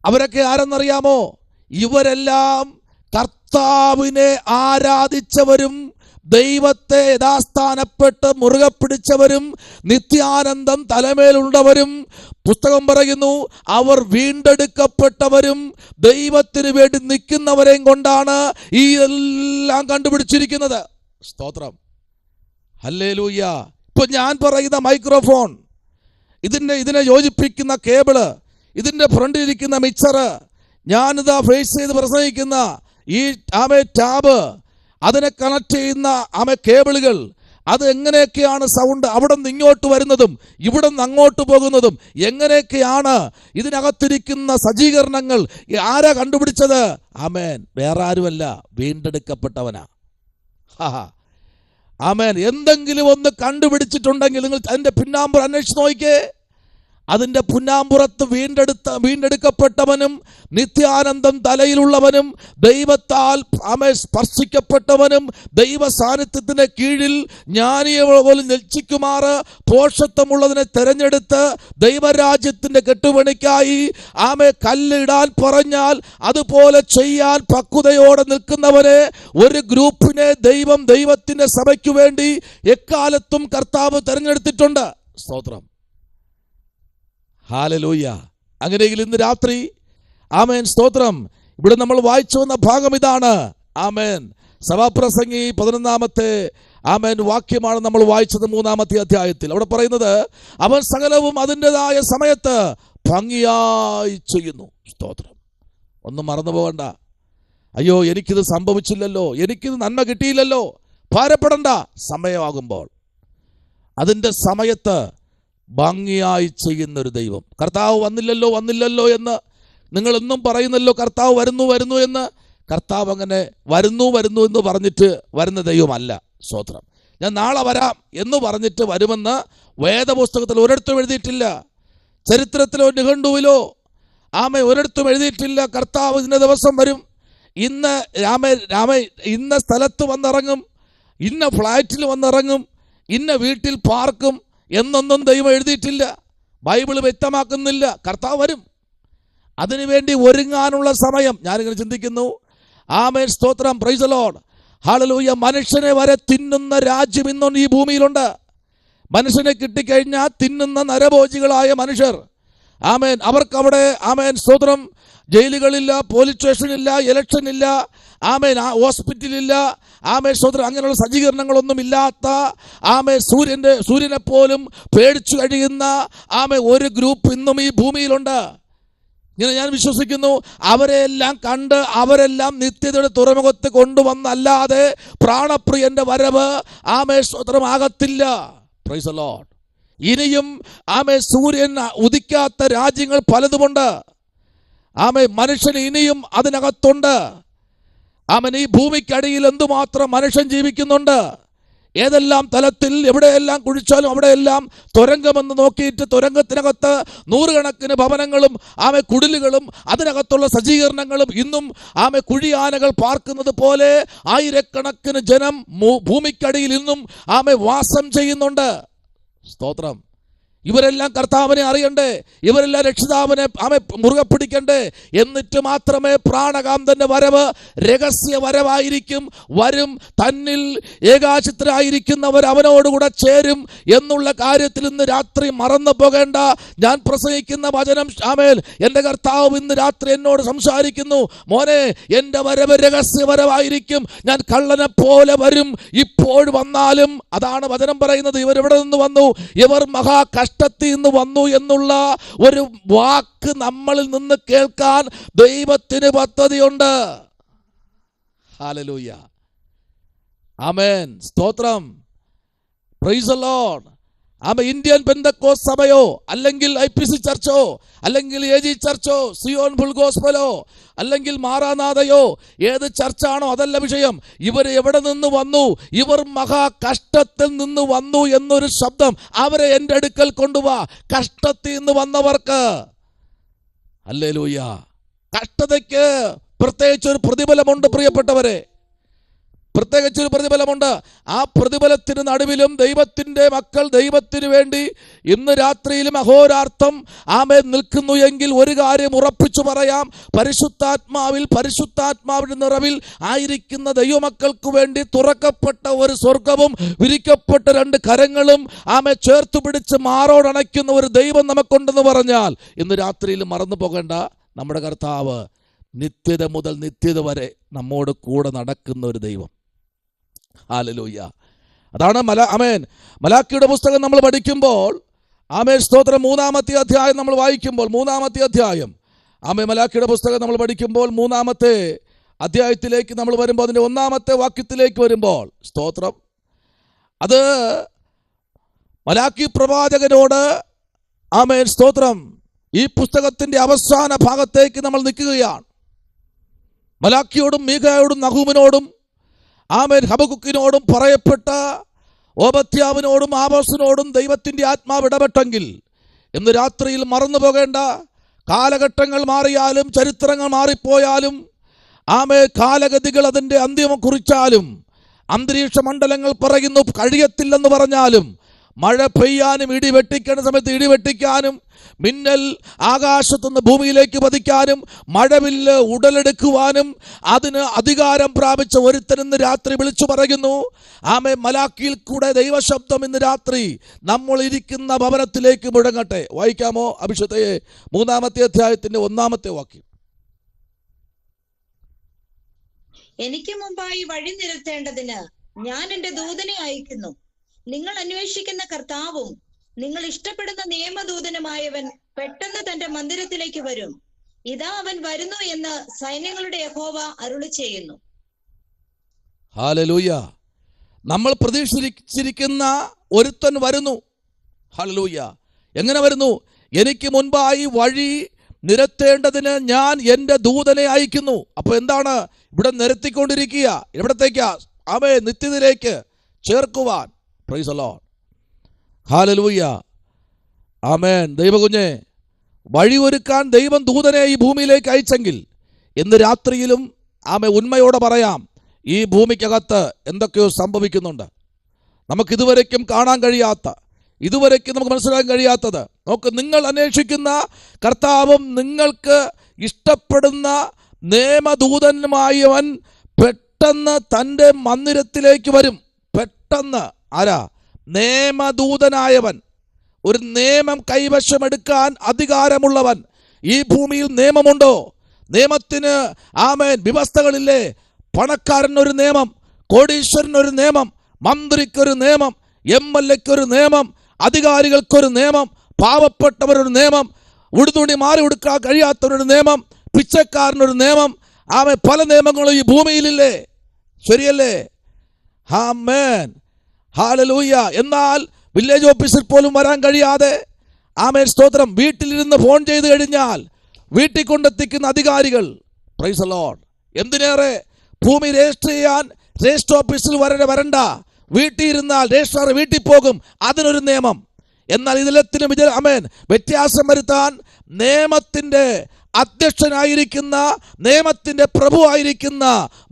അവരൊക്കെ ആരെന്നറിയാമോ? ഇവരെല്ലാം കർത്താവിനെ ആരാധിച്ചവരും ദൈവത്തെ യഥാസ്ഥാനപ്പെട്ട് മുറുകെ പിടിച്ചവരും നിത്യാനന്ദം തലമേലുള്ളവരും. പുസ്തകം പറയുന്നു, അവർ വീണ്ടെടുക്കപ്പെട്ടവരും ദൈവത്തിന് വേണ്ടി നിൽക്കുന്നവരെയും കൊണ്ടാണ് ഈ എല്ലാം കണ്ടുപിടിച്ചിരിക്കുന്നത്. സ്തോത്രം. ഹല്ലേലൂയ. ഇപ്പൊ ഞാൻ പറയുന്ന മൈക്രോഫോൺ, ഇതിനെ യോജിപ്പിക്കുന്ന കേബിള്, ഇതിന്റെ ഫ്രണ്ടിലിരിക്കുന്ന മിക്സറ്, ഞാനിതാ ഫേസ് ചെയ്ത് പ്രസംഗിക്കുന്ന ഈ ടാബ്, അതിനെ കണക്ട് ചെയ്യുന്ന കേബിളുകൾ, അത് എങ്ങനെയൊക്കെയാണ് സൗണ്ട് അവിടെ നിന്ന് ഇങ്ങോട്ട് വരുന്നതും ഇവിടെ നിന്ന് അങ്ങോട്ട് പോകുന്നതും, എങ്ങനെയൊക്കെയാണ് ഇതിനകത്തിരിക്കുന്ന സജ്ജീകരണങ്ങൾ ആരാ കണ്ടുപിടിച്ചത്? ആമേൻ. വേറെ ആരുമല്ല, വീണ്ടെടുക്കപ്പെട്ടവനാ. ആമേൻ. എന്തെങ്കിലും ഒന്ന് കണ്ടുപിടിച്ചിട്ടുണ്ടെങ്കിൽ നിങ്ങൾ അതിൻ്റെ പിന്നാമ്പുറം അന്വേഷിച്ച് നോക്കിക്കേ. അതിൻ്റെ പുന്നാമ്പുറത്ത് വീണ്ടെടുക്കപ്പെട്ടവനും നിത്യാനന്ദം തലയിലുള്ളവനും ദൈവത്താൽ സ്പർശിക്കപ്പെട്ടവനും ദൈവ സാന്നിധ്യത്തിൻ്റെ കീഴിൽ ജ്ഞാനിയെ പോലും ലജ്ജിക്കുമാറ് പോഷത്വമുള്ളതിനെ തെരഞ്ഞെടുത്ത് ദൈവരാജ്യത്തിൻ്റെ കെട്ടുപണിക്കായി കല്ലിടാൻ പറഞ്ഞാൽ അതുപോലെ ചെയ്യാൻ പക്വതയോടെ നിൽക്കുന്നവരെ, ഒരു ഗ്രൂപ്പിനെ ദൈവത്തിൻ്റെ സഭയ്ക്ക് വേണ്ടി എക്കാലത്തും കർത്താവ് തെരഞ്ഞെടുത്തിട്ടുണ്ട്. സ്തോത്രം. ഹല്ലേലൂയ. അങ്ങനെയെങ്കിൽ ഇന്ന് രാത്രി ആമേൻ. സ്തോത്രം. ഇവിടെ നമ്മൾ വായിച്ചു വന്ന ഭാഗം ഇതാണ്. ആമേൻ. സഭാപ്രസംഗി 11-ാമത്തെ വാക്യമാണ് നമ്മൾ വായിച്ചത് 3-ാമത്തെ അധ്യായത്തിൽ. അവിടെ പറയുന്നത്, അവൻ സകലവും അതിൻ്റെതായ സമയത്ത് ഭംഗിയായി ചെയ്യുന്നു. സ്തോത്രം. ഒന്നും മറന്നു പോകണ്ട. അയ്യോ, എനിക്കിത് സംഭവിച്ചില്ലല്ലോ, എനിക്കിത് നന്മ കിട്ടിയില്ലല്ലോ, ഭാരപ്പെടണ്ട. സമയമാകുമ്പോൾ അതിൻ്റെ സമയത്ത് ഭംഗിയായി ചെയ്യുന്നൊരു ദൈവം. കർത്താവ് വന്നില്ലല്ലോ എന്ന് നിങ്ങളെന്നും പറയുന്നല്ലോ, കർത്താവ് വരുന്നു എന്ന്. കർത്താവ് അങ്ങനെ വരുന്നു എന്ന് പറഞ്ഞിട്ട് വരുന്ന ദൈവമല്ല. സ്തോത്രം. ഞാൻ നാളെ വരാം എന്ന് പറഞ്ഞിട്ട് വരുമെന്ന് വേദപുസ്തകത്തിൽ ഒരിടത്തും എഴുതിയിട്ടില്ല. ചരിത്രത്തിലോ നിഘണ്ടുവിലോ ഒരിടത്തും എഴുതിയിട്ടില്ല കർത്താവ് ഇന്ന ദിവസം വരും, ഇന്ന് ഇന്ന സ്ഥലത്ത് വന്നിറങ്ങും, ഇന്ന ഫ്ലാറ്റിൽ വന്നിറങ്ങും, ഇന്ന വീട്ടിൽ പാർക്കും എന്നൊന്നും ദൈവം എഴുതിയിട്ടില്ല. ബൈബിൾ വ്യക്തമാക്കുന്നില്ല. കർത്താവ് വരും. അതിനുവേണ്ടി ഒരുങ്ങാനുള്ള സമയം ഞാനിങ്ങനെ ചിന്തിക്കുന്നു. ആമേൻ, സ്തോത്രം, പ്രൈസ് ദി ലോർഡ്, ഹല്ലേലൂയ. മനുഷ്യനെ വരെ തിന്നുന്ന രാജ്യം ഇന്നും ഈ ഭൂമിയിലുണ്ട്. മനുഷ്യനെ കിട്ടിക്കഴിഞ്ഞാൽ തിന്നുന്ന നരഭോജികളായ മനുഷ്യർ. ആമേൻ. അവർക്കവിടെ ആമേൻ, സ്തോത്രം, ജയിലുകളില്ല, പോലീസ് സ്റ്റേഷനില്ല, ഇലക്ഷൻ ഇല്ല, ആമേൻ, ഹോസ്പിറ്റലില്ല, ആമേൻ, സ്തോത്രം, അങ്ങനെയുള്ള സജ്ജീകരണങ്ങളൊന്നും ഇല്ലാത്ത, ആമേൻ, സൂര്യനെ പോലും പേടിച്ചു കഴിയുന്ന ആമേൻ ഒരു ഗ്രൂപ്പ് ഇന്നും ഈ ഭൂമിയിലുണ്ട്. ഇങ്ങനെ ഞാൻ വിശ്വസിക്കുന്നു. അവരെല്ലാം കണ്ട് അവരെല്ലാം നിത്യതയുടെ തുറമുഖത്ത് കൊണ്ടുവന്നല്ലാതെ പ്രാണപ്രിയന്റെ വരവ് ആമേൻ, സ്തോത്രം, ആകത്തില്ല. Praise the Lord. ഇനിയും ആമേൻ സൂര്യൻ ഉദിക്കാത്ത രാജ്യങ്ങൾ പലതുമുണ്ട്. ആമേൻ, മനുഷ്യൻ ഇനിയും അതിനകത്തുണ്ട്. ആമേൻ, ഈ ഭൂമിക്കടിയിൽ എന്തുമാത്രം മനുഷ്യൻ ജീവിക്കുന്നുണ്ട്. ഏതെല്ലാം തലത്തിൽ എവിടെയെല്ലാം കുഴിച്ചാലും അവിടെയെല്ലാം തുരങ്കമെന്ന് നോക്കിയിട്ട് തുരങ്കത്തിനകത്ത് നൂറുകണക്കിന് ഭവനങ്ങളും കുടിലുകളും അതിനകത്തുള്ള സജ്ജീകരണങ്ങളും ഇന്നും കുഴിയാനകൾ പാർക്കുന്നത് പോലെ ആയിരക്കണക്കിന് ജനം ഭൂമിക്കടിയിൽ ഇന്നും വാസം ചെയ്യുന്നുണ്ട്. സ്തോത്രം. ഇവരെല്ലാം കർത്താവിനെ അറിയണ്ടേ, ഇവരെല്ലാം രക്ഷിതാവിനെ മുറുകെ പിടിക്കണ്ടേ. എന്നിട്ട് മാത്രമേ പ്രാണകാന്തന്റെ വരവ് രഹസ്യ വരവായിരിക്കും. വരും, തന്നിൽ ഏകാചിത്രരായിരിക്കുന്നവർ അവനോടുകൂടെ ചേരും എന്നുള്ള കാര്യത്തിൽ ഇന്ന് രാത്രി മറന്നു പോകേണ്ട. ഞാൻ പ്രസംഗിക്കുന്ന വചനം ആമേൻ, എൻ്റെ കർത്താവ് ഇന്ന് രാത്രി എന്നോട് സംസാരിക്കുന്നു. മോനെ, എൻ്റെ വരവ് രഹസ്യ വരവായിരിക്കും. ഞാൻ കള്ളനെ പോലെ വരും. ഇപ്പോൾ വന്നാലും അതാണ് വചനം പറയുന്നത്. ഇവരെവിടെ നിന്ന് വന്നു? ഇവർ മഹാ കഷ്ടത്തിൽ നിന്ന് വന്നു എന്നുള്ള ഒരു വാക്ക് നമ്മളിൽ നിന്ന് കേൾക്കാൻ ദൈവത്തിന് പദ്ധതിയുണ്ട്. ഹല്ലേലൂയ, ആമേൻ, സ്തോത്രം, പ്രൈസ് ദി ലോർഡ്. ഇന്ത്യൻ പെന്തക്കോസ്ത് സഭയോ അല്ലെങ്കിൽ IPC ചർച്ചോ അല്ലെങ്കിൽ AG ചർച്ചോ സിയോൺ ഫുൾ ഗോസ്പലോ അല്ലെങ്കിൽ മാറാനാഥയോ ഏത് ചർച്ചാണോ അതല്ല വിഷയം. ഇവർ എവിടെ നിന്ന് വന്നു? ഇവർ മഹാ കഷ്ടത്തിൽ നിന്ന് വന്നു എന്നൊരു ശബ്ദം. അവരെ എൻ്റെ അടുക്കൽ കൊണ്ടുവാ. കഷ്ടത്തിൽ നിന്ന് വന്നവർക്ക് ഹല്ലേലൂയ. കഷ്ടതയ്ക്ക് പ്രത്യേകിച്ചൊരു പ്രതിഫലമുണ്ട് പ്രിയപ്പെട്ടവരെ, പ്രത്യേകിച്ചൊരു പ്രതിഫലമുണ്ട്. ആ പ്രതിഫലത്തിന് നടുവിലും ദൈവത്തിൻ്റെ മക്കൾ ദൈവത്തിന് വേണ്ടി ഇന്ന് രാത്രിയിലും അഹോരാർത്ഥം ആമേൻ നിൽക്കുന്നു എങ്കിൽ ഒരു കാര്യം ഉറപ്പിച്ചു പറയാം. പരിശുദ്ധാത്മാവിന്റെ നിറവിൽ ആയിരിക്കുന്ന ദൈവമക്കൾക്ക് വേണ്ടി തുറക്കപ്പെട്ട ഒരു സ്വർഗവും വിരിക്കപ്പെട്ട രണ്ട് കരങ്ങളും ചേർത്തു പിടിച്ച് മാറോടണയ്ക്കുന്ന ഒരു ദൈവം നമുക്കുണ്ടെന്ന് പറഞ്ഞാൽ ഇന്ന് രാത്രിയിൽ മറന്നു പോകേണ്ട. നമ്മുടെ കർത്താവ് നിത്യത മുതൽ നിത്യത വരെ നമ്മോട് കൂടെ നടക്കുന്ന ഒരു ദൈവം. ഹല്ലേലൂയ. അതാണ് മലാക്കിയുടെ പുസ്തകം നമ്മൾ പഠിക്കുമ്പോൾ ആമേൻ, സ്തോത്രം, 3-ാമത്തെ അധ്യായം നമ്മൾ വായിക്കുമ്പോൾ 3-ാമത്തെ അധ്യായം മലാക്കിയുടെ പുസ്തകം നമ്മൾ പഠിക്കുമ്പോൾ 3-ാമത്തെ അധ്യായത്തിലേക്ക് നമ്മൾ വരുമ്പോൾ അതിൻ്റെ 1-ാമത്തെ വാക്യത്തിലേക്ക് വരുമ്പോൾ സ്തോത്രം, അത് മലാക്കി പ്രവാചകനോട് ആമേൻ, സ്തോത്രം, ഈ പുസ്തകത്തിൻ്റെ അവസാന ഭാഗത്തേക്ക് നമ്മൾ നിൽക്കുകയാണ്. മലാക്കിയോടും മീഖായോടും നഹൂമിനോടും ആമേൻ ഹബക്കുക്കിനോടും പറയപ്പെട്ട ഓബദ്യാവിനോടും ആമോസിനോടും ദൈവത്തിൻ്റെ ആത്മാവ് ഇടപെട്ടെങ്കിൽ ഇന്ന് രാത്രിയിൽ മറന്നു പോകേണ്ട. കാലഘട്ടങ്ങൾ മാറിയാലും ചരിത്രങ്ങൾ മാറിപ്പോയാലും കാലഗതികൾ അതിൻ്റെ അന്ത്യം കുറിച്ചാലും അന്തരീക്ഷ മണ്ഡലങ്ങൾ പറയുന്നു കഴിയത്തില്ലെന്ന് പറഞ്ഞാലും മഴ പെയ്യാനും ഇടി വെട്ടിക്കേണ്ട സമയത്ത് ഇടി വെട്ടിക്കാനും മിന്നൽ ആകാശത്തുനിന്ന് ഭൂമിയിലേക്ക് പതിക്കാനും മഴവില്ല് ഉടലെടുക്കുവാനും അതിന് അധികാരം പ്രാപിച്ച ഒരുത്തൻ ഇന്ന് രാത്രി വിളിച്ചു പറയുന്നു. മലാക്കിയിൽ കൂടെ ദൈവശബ്ദം ഇന്ന് രാത്രി നമ്മൾ ഇരിക്കുന്ന ഭവനത്തിലേക്ക് മുഴങ്ങട്ടെ. വായിക്കാമോ അഭിഷേകയെ 3-ാമത്തെ അധ്യായത്തിന്റെ 1-ാമത്തെ വാക്യം. എനിക്ക് മുമ്പായി വഴി നിരത്തേണ്ടതിന് ഞാൻ എൻ്റെ ദൂതനെ അയക്കുന്നു. നിങ്ങൾ അന്വേഷിക്കുന്ന കർത്താവും നിങ്ങൾ ഇഷ്ടപ്പെടുന്ന നിയമദൂതനുമായവൻ പെട്ടെന്ന് തന്റെ മന്ദിരത്തിലേക്ക് വരും. ഇതാ അവൻ വരുന്നു എന്ന് സൈന്യങ്ങളുടെ യഹോവ അരുളി ചെയ്യുന്നു. ഹല്ലേലൂയ. നമ്മൾ പ്രതീക്ഷിച്ചിരിക്കുന്ന ഒരുത്തൻ വരുന്നു. ഹല്ലേലൂയ. എങ്ങനെ വരുന്നു? എനിക്ക് മുൻപായി വഴി നിരത്തേണ്ടതിന് ഞാൻ എൻ്റെ ദൂതനെ അയക്കുന്നു. അപ്പൊ എന്താണ് ഇവിടെ നിരത്തിക്കൊണ്ടിരിക്കുക? എവിടത്തേക്കാ? നിത്യതയിലേക്ക് ചേർക്കുവാൻ. Praise the Lord. ഹല്ലേലൂയ, ആമേൻ. ദൈവകുഞ്ഞെ, വഴിയൊരുക്കാൻ ദൈവം ദൂതനെ ഈ ഭൂമിയിലേക്ക് അയച്ചെങ്കിൽ ഇന്ന് രാത്രിയിലും ഉണ്മയോടെ പറയാം, ഈ ഭൂമിക്കകത്ത് എന്തൊക്കെയോ സംഭവിക്കുന്നുണ്ട്. നമുക്കിതുവരയ്ക്കും കാണാൻ കഴിയാത്ത, ഇതുവരയ്ക്കും നമുക്ക് മനസ്സിലാക്കാൻ കഴിയാത്തത്. നോക്ക്, നിങ്ങൾ അന്വേഷിക്കുന്ന കർത്താവും നിങ്ങൾക്ക് ഇഷ്ടപ്പെടുന്ന നിയമദൂതനുമായവൻ പെട്ടെന്ന് തൻ്റെ മന്ദിരത്തിലേക്ക് വരും. പെട്ടെന്ന്. ആരാ? നിയമദൂതനായവൻ, ഒരു നിയമം കൈവശമെടുക്കാൻ അധികാരമുള്ളവൻ. ഈ ഭൂമിയിൽ നിയമമുണ്ടോ? നിയമത്തിന് വ്യവസ്ഥകളില്ലേ? പണക്കാരനൊരു നിയമം, കോടീശ്വരനൊരു നിയമം, മന്ത്രിക്കൊരു നിയമം, MLA-ക്കൊരു നിയമം, അധികാരികൾക്കൊരു നിയമം, പാവപ്പെട്ടവരൊരു നിയമം, ഉടുതുണി മാറി ഉടുക്കാൻ കഴിയാത്തവരൊരു നിയമം, പിച്ചക്കാരനൊരു നിയമം. പല നിയമങ്ങളും ഈ ഭൂമിയിലില്ലേ? ശരിയല്ലേ? ആമേൻ, ഹല്ലേലൂയ. എന്നാൽ വില്ലേജ് ഓഫീസിൽ പോലും വരാൻ കഴിയാതെ സ്തോത്രം, വീട്ടിലിരുന്ന് ഫോൺ ചെയ്ത് കഴിഞ്ഞാൽ വീട്ടിൽ കൊണ്ടെത്തിക്കുന്ന അധികാരികൾ. Price the Lord. എന്തിനേറെ, ഭൂമി രജിസ്റ്റർ ചെയ്യാൻ രജിസ്റ്റർ ഓഫീസിൽ വരണ്ട, വീട്ടിൽ ഇരുന്നാൽ രജിസ്ട്രാർ വീട്ടിൽ പോകും, അതിനൊരു നിയമം. എന്നാൽ ഇതിലെത്തിനും വ്യത്യാസം വരുത്താൻ നിയമത്തിൻ്റെ അധ്യക്ഷനായിരിക്കുന്ന, നിയമത്തിൻ്റെ പ്രഭുവായിരിക്കുന്ന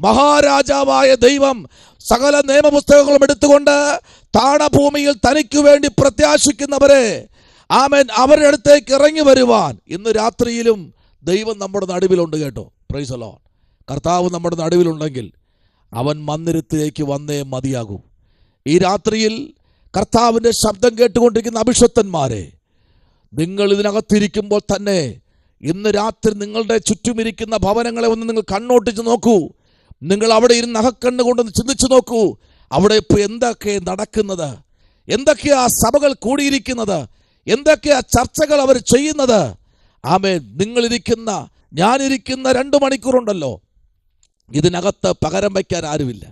മഹാരാജാവായ ദൈവം സകല നിയമപുസ്തകങ്ങളും എടുത്തുകൊണ്ട് താണഭൂമിയിൽ തനിക്ക് വേണ്ടി പ്രത്യാശിക്കുന്നവരെ അവരുടെ അടുത്തേക്ക് ഇറങ്ങി വരുവാൻ ഇന്ന് രാത്രിയിലും ദൈവം നമ്മുടെ നടുവിലുണ്ട്. കേട്ടോ, പ്രൈസ് ദി ലോർഡ്. കർത്താവ് നമ്മുടെ നടുവിലുണ്ടെങ്കിൽ അവൻ മന്ദിരത്തിലേക്ക് വന്നേ മതിയാകൂ. ഈ രാത്രിയിൽ കർത്താവിൻ്റെ ശബ്ദം കേട്ടുകൊണ്ടിരിക്കുന്ന അഭിഷക്തന്മാരെ, നിങ്ങൾ ഇതിനകത്തിരിക്കുമ്പോൾ തന്നെ ഇന്ന് രാത്രി നിങ്ങളുടെ ചുറ്റുമിരിക്കുന്ന ഭവനങ്ങളെ ഒന്ന് നിങ്ങൾ കണ്ണോട്ടിച്ച് നോക്കൂ. നിങ്ങൾ അവിടെ ഇരുന്ന് അകക്കണ്ണ് കൊണ്ടൊന്ന് ചിന്തിച്ചു നോക്കൂ. അവിടെ ഇപ്പോൾ എന്തൊക്കെ നടക്കുന്നത്, എന്തൊക്കെയാ സഭകൾ കൂടിയിരിക്കുന്നത്, എന്തൊക്കെയാ ചർച്ചകൾ അവർ ചെയ്യുന്നത്. നിങ്ങളിരിക്കുന്ന, ഞാനിരിക്കുന്ന 2 മണിക്കൂറുണ്ടല്ലോ, ഇതിനകത്ത് പകരം വയ്ക്കാൻ ആരുമില്ല.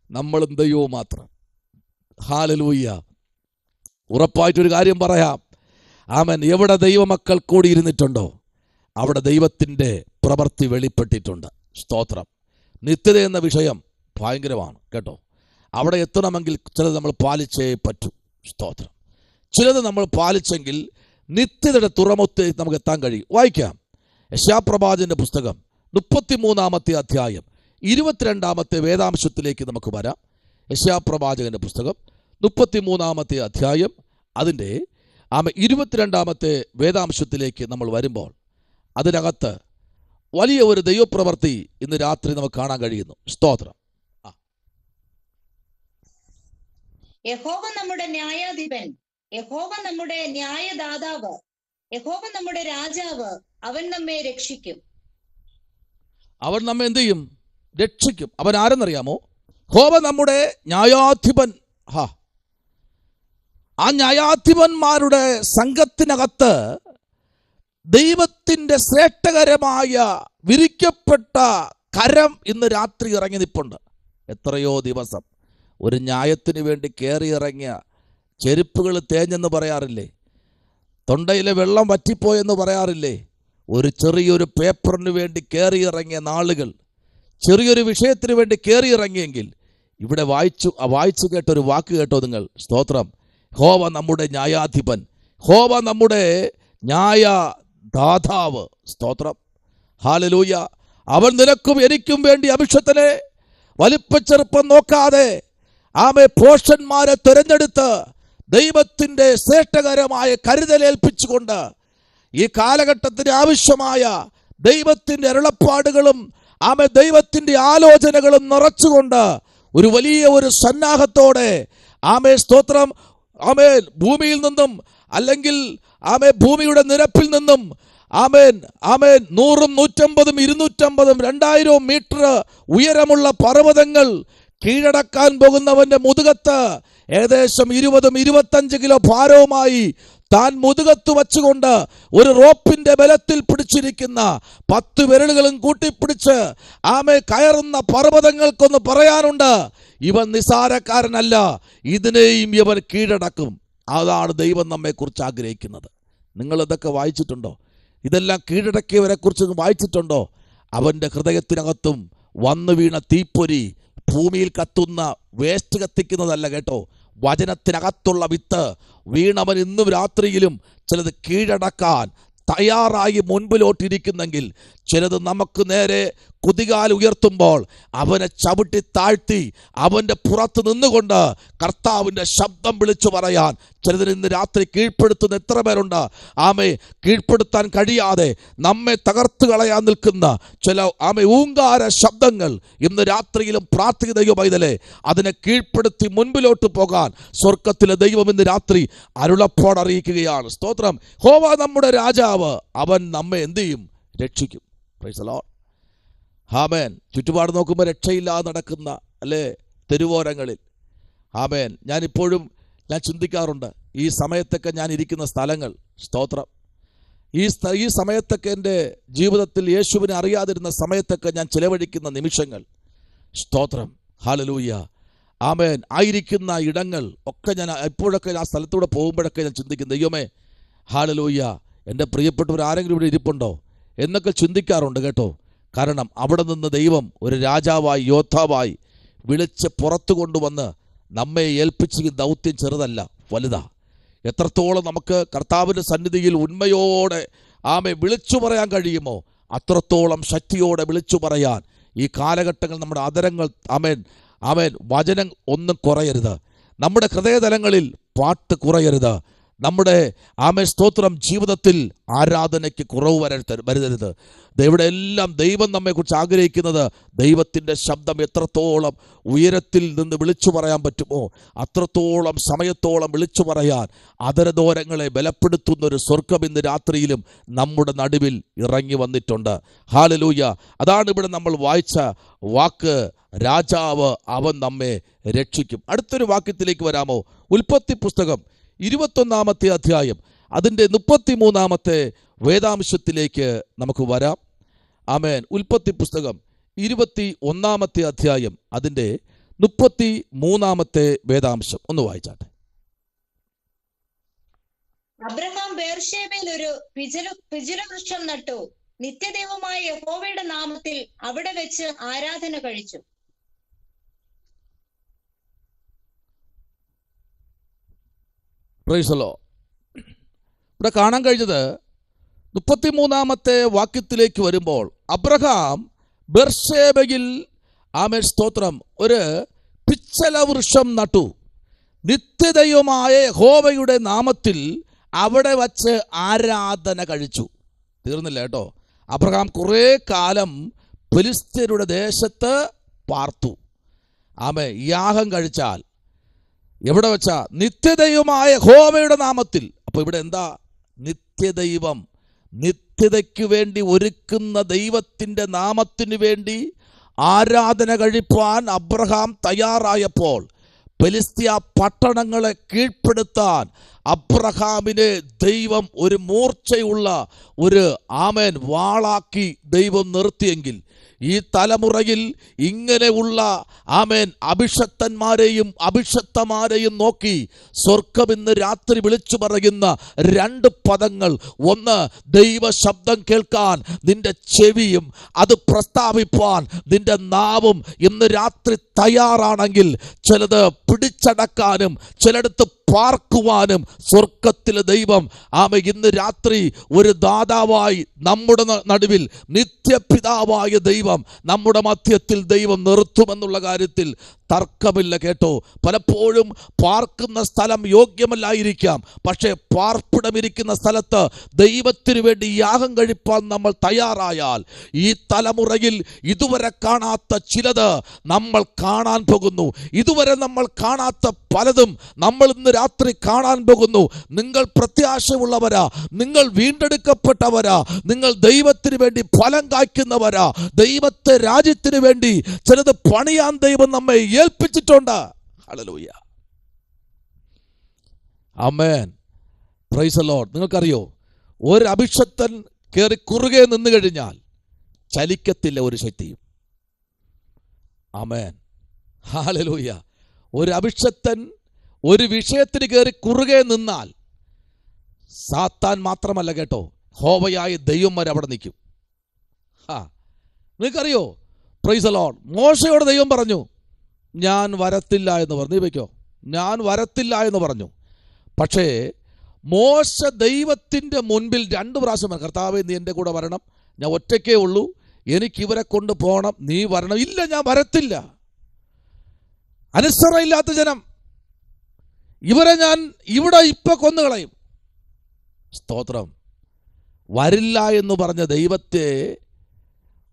നമ്മളും ദൈവവും മാത്രം. ഹല്ലേലൂയ. ഉറപ്പായിട്ടൊരു കാര്യം പറയാം, എവിടെ ദൈവമക്കൾ കൂടിയിരുന്നിട്ടുണ്ടോ അവിടെ ദൈവത്തിൻ്റെ പ്രവൃത്തി വെളിപ്പെട്ടിട്ടുണ്ട്. സ്തോത്രം. നിത്യത എന്ന വിഷയം ഭയങ്കരമാണ് കേട്ടോ. അവിടെ എത്തണമെങ്കിൽ ചിലത് നമ്മൾ പാലിച്ചേ പറ്റൂ. സ്തോത്രം. ചിലത് നമ്മൾ പാലിച്ചെങ്കിൽ നിത്യതയുടെ തുറമുഖത്തേക്ക് നമുക്ക് എത്താൻ കഴിയും. വായിക്കാം, യെശയ്യാപ്രവാചകന്റെ പുസ്തകം 33-ാമത്തെ അധ്യായം 22-ാമത്തെ വേദാംശത്തിലേക്ക് നമുക്ക് വരാം. യെശയ്യാപ്രവാചകന്റെ പുസ്തകം 33-ാമത്തെ അധ്യായം അതിൻ്റെ 22-ാമത്തെ വേദാംശത്തിലേക്ക് നമ്മൾ വരുമ്പോൾ അതിനകത്ത് വലിയ ഒരു ദൈവപ്രവൃത്തി ഇന്ന് രാത്രി നമുക്ക് കാണാൻ കഴിയുന്നു. സ്തോത്രം. യഹോവ നമ്മുടെ ന്യായാധിപൻ, യഹോവ നമ്മുടെ ന്യായദാതാവ്, യഹോവ നമ്മുടെ രാജാവ്, അവൻ നമ്മെ രക്ഷിക്കും. അവൻ നമ്മെ എന്ത് ചെയ്യും? രക്ഷിക്കും. അവൻ ആരെന്നറിയാമോ? യഹോവ നമ്മുടെ ന്യായാധിപൻ. ആ ന്യായാധിപന്മാരുടെ സംഘത്തിനകത്ത് ദൈവത്തിൻ്റെ ശ്രേഷ്ഠകരമായ വിരിക്കപ്പെട്ട കരം ഇന്ന് രാത്രി ഇറങ്ങി നിൽപ്പുണ്ട്. എത്രയോ ദിവസം ഒരു ന്യായത്തിന് വേണ്ടി കയറിയിറങ്ങിയ ചെരുപ്പുകൾ തേഞ്ഞെന്ന് പറയാറില്ലേ? തൊണ്ടയിലെ വെള്ളം വറ്റിപ്പോയെന്ന് പറയാറില്ലേ? ഒരു ചെറിയൊരു പേപ്പറിന് വേണ്ടി കയറിയിറങ്ങിയ നാളുകൾ, ചെറിയൊരു വിഷയത്തിന് വേണ്ടി കയറിയിറങ്ങിയെങ്കിൽ ഇവിടെ വായിച്ചു കേട്ടൊരു വാക്ക് കേട്ടോ നിങ്ങൾ. സ്തോത്രം. യഹോവ നമ്മുടെ ന്യായാധിപൻ, യഹോവ നമ്മുടെ ന്യായദാതാവ്. സ്തോത്രം. ഹല്ലേലൂയ. അവൻ നിനക്കും എനിക്കും വേണ്ടി അഭിഷക്തനെ വലിപ്പച്ചെറുപ്പം നോക്കാതെ പോഷന്മാരെ തിരഞ്ഞെടുത്ത് ദൈവത്തിൻ്റെ ശ്രേഷ്ഠകരമായ കരുതലേൽപ്പിച്ചുകൊണ്ട് ഈ കാലഘട്ടത്തിന് ആവശ്യമായ ദൈവത്തിൻ്റെ അരുളപ്പാടുകളും ദൈവത്തിൻ്റെ ആലോചനകളും നിറച്ചുകൊണ്ട് ഒരു വലിയ ഒരു സന്നാഹത്തോടെ സ്തോത്രം ഭൂമിയിൽ നിന്നും, അല്ലെങ്കിൽ ഭൂമിയുടെ നിരപ്പിൽ നിന്നും 100, 150, 250, 2000 മീറ്റർ ഉയരമുള്ള പർവ്വതങ്ങൾ കീഴടക്കാൻ പോകുന്നവന്റെ മുതുകത്ത് ഏകദേശം 20-25 കിലോ ഭാരവുമായി താൻ മുതുകത്ത് വച്ചുകൊണ്ട് ഒരു റോപ്പിന്റെ ബലത്തിൽ പിടിച്ചിരിക്കുന്ന 10 വിരലുകളും കൂട്ടിപ്പിടിച്ച് കയറുന്ന പർവ്വതങ്ങൾക്കൊന്ന് പറയാനുണ്ട്, ഇവൻ നിസാരക്കാരനല്ല, ഇതിനെയും ഇവൻ കീഴടക്കും. അതാണ് ദൈവം നമ്മെക്കുറിച്ച് ആഗ്രഹിക്കുന്നത്. നിങ്ങൾ ഇതൊക്കെ വായിച്ചിട്ടുണ്ടോ? ഇതെല്ലാം കീഴടക്കിയവരെ കുറിച്ച് വായിച്ചിട്ടുണ്ടോ? അവൻ്റെ ഹൃദയത്തിനകത്തും വന്നു വീണ തീപ്പൊരി ഭൂമിയിൽ കത്തുന്ന വേസ്റ്റ് കത്തിക്കുന്നതല്ല കേട്ടോ, വചനത്തിനകത്തുള്ള വിത്ത് വീണവൻ ഇന്നും രാത്രിയിലും ചിലത് കീഴടക്കാൻ തയ്യാറായി മുൻപിലോട്ടിരിക്കുന്നെങ്കിൽ, ചിലത് നമുക്ക് നേരെ കുതികാൽ ഉയർത്തുമ്പോൾ അവനെ ചവിട്ടി താഴ്ത്തി അവൻ്റെ പുറത്ത് നിന്നുകൊണ്ട് കർത്താവിൻ്റെ ശബ്ദം വിളിച്ചു പറയാൻ ചിലതിന് ഇന്ന് രാത്രി കീഴ്പ്പെടുത്തുന്ന എത്ര പേരുണ്ട്? ആമേ, കീഴ്പ്പെടുത്താൻ കഴിയാതെ നമ്മെ തകർത്ത് കളയാൻ നിൽക്കുന്ന ചില ഊങ്കാര ശബ്ദങ്ങൾ ഇന്ന് രാത്രിയിലും പ്രാർത്ഥിക്കുന്ന പൈതലേ, അതിനെ കീഴ്പ്പെടുത്തി മുൻപിലോട്ട് പോകാൻ സ്വർഗത്തിലെ ദൈവം ഇന്ന് രാത്രി അരുളപ്പോടറിയിക്കുകയാണ്. സ്തോത്രം. യഹോവ നമ്മുടെ രാജാവ്, അവൻ നമ്മെ എന്ത് ചെയ്യും? രക്ഷിക്കും. Praise the Lord. ആമേൻ. ചുറ്റുപാട് നോക്കുമ്പോൾ രക്ഷയില്ലാതെ നടക്കുന്ന അല്ലേ തെരുവോരങ്ങളിൽ, ആമേൻ, ഞാനിപ്പോഴും ചിന്തിക്കാറുണ്ട് ഈ സമയത്തൊക്കെ ഞാൻ ഇരിക്കുന്ന സ്ഥലങ്ങൾ. സ്തോത്രം. ഈ സമയത്തൊക്കെ എൻ്റെ ജീവിതത്തിൽ യേശുവിനെ അറിയാതിരുന്ന സമയത്തൊക്കെ ഞാൻ ചിലവഴിക്കുന്ന നിമിഷങ്ങൾ. സ്തോത്രം. ഹല്ലേലൂയ. ആമേൻ. ആയിരിക്കുന്ന ഇടങ്ങൾ ഒക്കെ ഞാൻ എപ്പോഴൊക്കെ ആ സ്ഥലത്തൂടെ പോകുമ്പോഴൊക്കെ ഞാൻ ചിന്തിക്കും, ദൈവമേ, ഹല്ലേലൂയ, എൻ്റെ പ്രിയപ്പെട്ടവർ ആരെങ്കിലും ഇവിടെ ഇരിപ്പുണ്ടോ എന്നൊക്കെ ചിന്തിക്കാറുണ്ട് കേട്ടോ. കാരണം അവിടെ നിന്ന് ദൈവം ഒരു രാജാവായി യോദ്ധാവായി വിളിച്ച് പുറത്തു കൊണ്ടുവന്ന് നമ്മെ ഏൽപ്പിച്ച ദൗത്യം ചെറുതല്ല, വലുതാ. എത്രത്തോളം നമുക്ക് കർത്താവിൻ്റെ സന്നിധിയിൽ ഉണ്മയോടെ വിളിച്ചു പറയാൻ കഴിയുമോ അത്രത്തോളം ശക്തിയോടെ വിളിച്ചു പറയാൻ ഈ കാലഘട്ടങ്ങൾ നമ്മുടെ അതരങ്ങൾ വചനം ഒന്നും കുറയരുത്. നമ്മുടെ ഹൃദയതലങ്ങളിൽ പാട്ട് കുറയരുത്. നമ്മുടെ സ്തോത്രം ജീവിതത്തിൽ ആരാധനയ്ക്ക് കുറവ് വരുത്തരുത്. ഇവിടെ എല്ലാം ദൈവം നമ്മെക്കുറിച്ച് ആഗ്രഹിക്കുന്നത് ദൈവത്തിൻ്റെ ശബ്ദം എത്രത്തോളം ഉയരത്തിൽ നിന്ന് വിളിച്ചു പറയാൻ പറ്റുമോ അത്രത്തോളം സമയത്തോളം വിളിച്ചു പറയാൻ അതരദോരങ്ങളെ ബലപ്പെടുത്തുന്നൊരു സ്വർഗം ഇന്ന് രാത്രിയിലും നമ്മുടെ നടുവിൽ ഇറങ്ങി വന്നിട്ടുണ്ട്. ഹല്ലേലൂയ. അതാണ് ഇവിടെ നമ്മൾ വായിച്ച വാക്ക്, രാജാവ് അവൻ നമ്മെ രക്ഷിക്കും. അടുത്തൊരു വാക്യത്തിലേക്ക് വരാമോ? ഉൽപ്പത്തി പുസ്തകം 21 അധ്യായം അതിൻ്റെ 33 വേദാംശത്തിലേക്ക് നമുക്ക് വരാം. ആമേൻ. ഉൽപ്പത്തി പുസ്തകം 21 അധ്യായം അതിൻ്റെ 33 വേദാംശം ഒന്ന് വായിച്ചാട്ടെ. അബ്രഹാം ബേർശേബയിൽ ഒരു പിചുലവൃക്ഷം നട്ടു, നിത്യദൈവമായ യഹോവയുടെ നാമത്തിൽ അവിടെ വെച്ച് ആരാധന കഴിച്ചു. Price the Lord. ഇവിടെ കാണാൻ കഴിഞ്ഞത് 33 വാക്യത്തിലേക്ക് വരുമ്പോൾ അബ്രഹാം ബേർശേബയിൽ സ്തോത്രം ഒരു പിച്ചലവൃക്ഷം നട്ടു, നിത്യദൈവമായ യഹോവയുടെ നാമത്തിൽ അവിടെ വച്ച് ആരാധന കഴിച്ചു. തീർന്നില്ല കേട്ടോ. അബ്രഹാം കുറേ കാലം ഫെലിസ്ത്യരുടെ ദേശത്ത് പാർത്തു. യാഗം കഴിച്ചാൽ എവിടെ വെച്ചാ? നിത്യദൈവമായ യഹോവയുടെ നാമത്തിൽ. അപ്പോൾ ഇവിടെ എന്താ? നിത്യദൈവം, നിത്യതയ്ക്ക് വേണ്ടി ഒരുക്കുന്ന ദൈവത്തിൻ്റെ നാമത്തിന് വേണ്ടി ആരാധന കഴിപ്പാൻ അബ്രഹാം തയ്യാറായപ്പോൾ ഫെലിസ്ത്യ പട്ടണങ്ങളെ കീഴ്പ്പെടുത്താൻ അബ്രഹാമിനെ ദൈവം ഒരു മൂർച്ചയുള്ള ഒരു വാളാക്കി ദൈവം നിർത്തിയെങ്കിൽ ഈ തലമുറയിൽ ഇങ്ങനെയുള്ള അഭിഷക്തന്മാരെയും അഭിഷക്തമാരെയും നോക്കി സ്വർഗം ഇന്ന് രാത്രി വിളിച്ചു പറയുന്ന 2 പദങ്ങൾ. ഒന്ന്, ദൈവ ശബ്ദം കേൾക്കാൻ നിന്റെ ചെവിയും അത് പ്രസ്താവിപ്പാൻ നിന്റെ നാവും ഇന്ന് രാത്രി തയ്യാറാണെങ്കിൽ ചിലത് പിടിച്ചടക്കാനും ചിലടത്ത് പാർക്കുവാനും സ്വർഗത്തിലെ ദൈവം ഇന്ന് രാത്രി ഒരു ദാതാവായി നമ്മുടെ നടുവിൽ നിത്യപിതാവായ ദൈവം നമ്മുടെ മധ്യത്തിൽ ദൈവം നിർത്തുമെന്നുള്ള കാര്യത്തിൽ തർക്കമില്ല കേട്ടോ. പലപ്പോഴും പാർക്കുന്ന സ്ഥലം യോഗ്യമല്ലായിരിക്കാം, പക്ഷേ പാർപ്പിടമിരിക്കുന്ന സ്ഥലത്ത് ദൈവത്തിനു വേണ്ടി യാഗം കഴിപ്പാൻ നമ്മൾ തയ്യാറായാൽ ഈ തലമുറയിൽ ഇതുവരെ കാണാത്ത ചിലത് നമ്മൾ കാണാൻ പോകുന്നു. ഇതുവരെ നമ്മൾ കാണാത്ത പലതും നമ്മൾ ഇന്ന് രാത്രി കാണാൻ പോകുന്നു. നിങ്ങൾ പ്രത്യാശയുള്ളവരാ, നിങ്ങൾ വീണ്ടെടുക്കപ്പെട്ടവരാ, നിങ്ങൾ ദൈവത്തിന് വേണ്ടി ഫലം കായ്ക്കുന്നവരാ, ദൈവത്തെ രാജ്യത്തിന് വേണ്ടി ചിലത് പണിയാൻ ദൈവം നമ്മെ ഏൽപ്പിച്ചിട്ടുണ്ട്. ഹല്ലേലൂയ. ആമേൻ. Praise the Lord. നിങ്ങൾക്കറിയോ, ഒരു അഭിഷക്തൻ കയറി കുറുകെ നിന്ന് കഴിഞ്ഞാൽ ചലിക്കത്തില്ല ഒരു ശക്തിയും. ആമേൻ. ഹല്ലേലൂയ. ഒരു അഭിഷക്തൻ ഒരു വിഷയത്തിന് കയറി കുറുകെ നിന്നാൽ സാത്താൻ മാത്രമല്ല കേട്ടോ, യഹോവയായ ദൈവം വരെ അവിടെ നിൽക്കും. നിങ്ങൾക്കറിയോ, പ്രൈസ് ദി ലോർഡ്, മോശയോട് ദൈവം പറഞ്ഞു ഞാൻ വരത്തില്ല എന്ന് പറഞ്ഞു. നീ വയ്ക്കോ, ഞാൻ വരത്തില്ല എന്ന് പറഞ്ഞു. പക്ഷേ മോശ ദൈവത്തിൻ്റെ മുൻപിൽ 2 പ്രാവശ്യം പറഞ്ഞു, കർത്താവേ നീ എൻ്റെ കൂടെ വരണം, ഞാൻ ഒറ്റയ്ക്കേ ഉള്ളൂ, എനിക്കിവരെ കൊണ്ട് പോകണം, നീ വരണം. ഇല്ല, ഞാൻ വരത്തില്ല. അനുസരണയില്ലാത്ത ജനം, ഇവരെ ഞാൻ ഇവിടെ ഇപ്പൊ കൊന്നുകളയും. സ്തോത്രം. വരില്ല എന്ന് പറഞ്ഞ ദൈവത്തെ,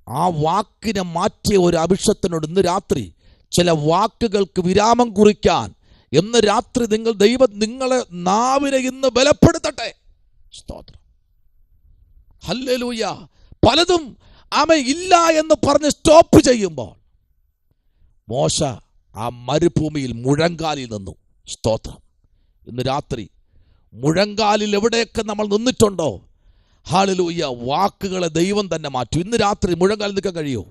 ആ വാക്കിനെ മാറ്റിയ ഒരു അഭിഷത്തിനോട് ഇന്ന് രാത്രി ചില വാക്കുകൾക്ക് വിരാമം കുറിക്കാൻ ഇന്ന് രാത്രി ദൈവം നിങ്ങളെ നാവിനെ ഇന്ന് ബലപ്പെടുത്തട്ടെ. സ്തോത്രം. ഹല്ലേലൂയ. പലതും ഇല്ല എന്ന് പറഞ്ഞ് സ്റ്റോപ്പ് ചെയ്യുമ്പോൾ മോശ ആ മരുഭൂമിയിൽ മുഴങ്കാലിൽ നിന്നു. സ്തോത്രം. ഇന്ന് രാത്രി മുഴങ്കാലിൽ എവിടെയൊക്കെ നമ്മൾ നിന്നിട്ടുണ്ടോ, ഹല്ലേലൂയ, വാക്കുകളെ ദൈവം തന്നെ മാറ്റും. ഇന്ന് രാത്രി മുഴങ്കാലിൽ നിൽക്കാൻ കഴിയുമോ?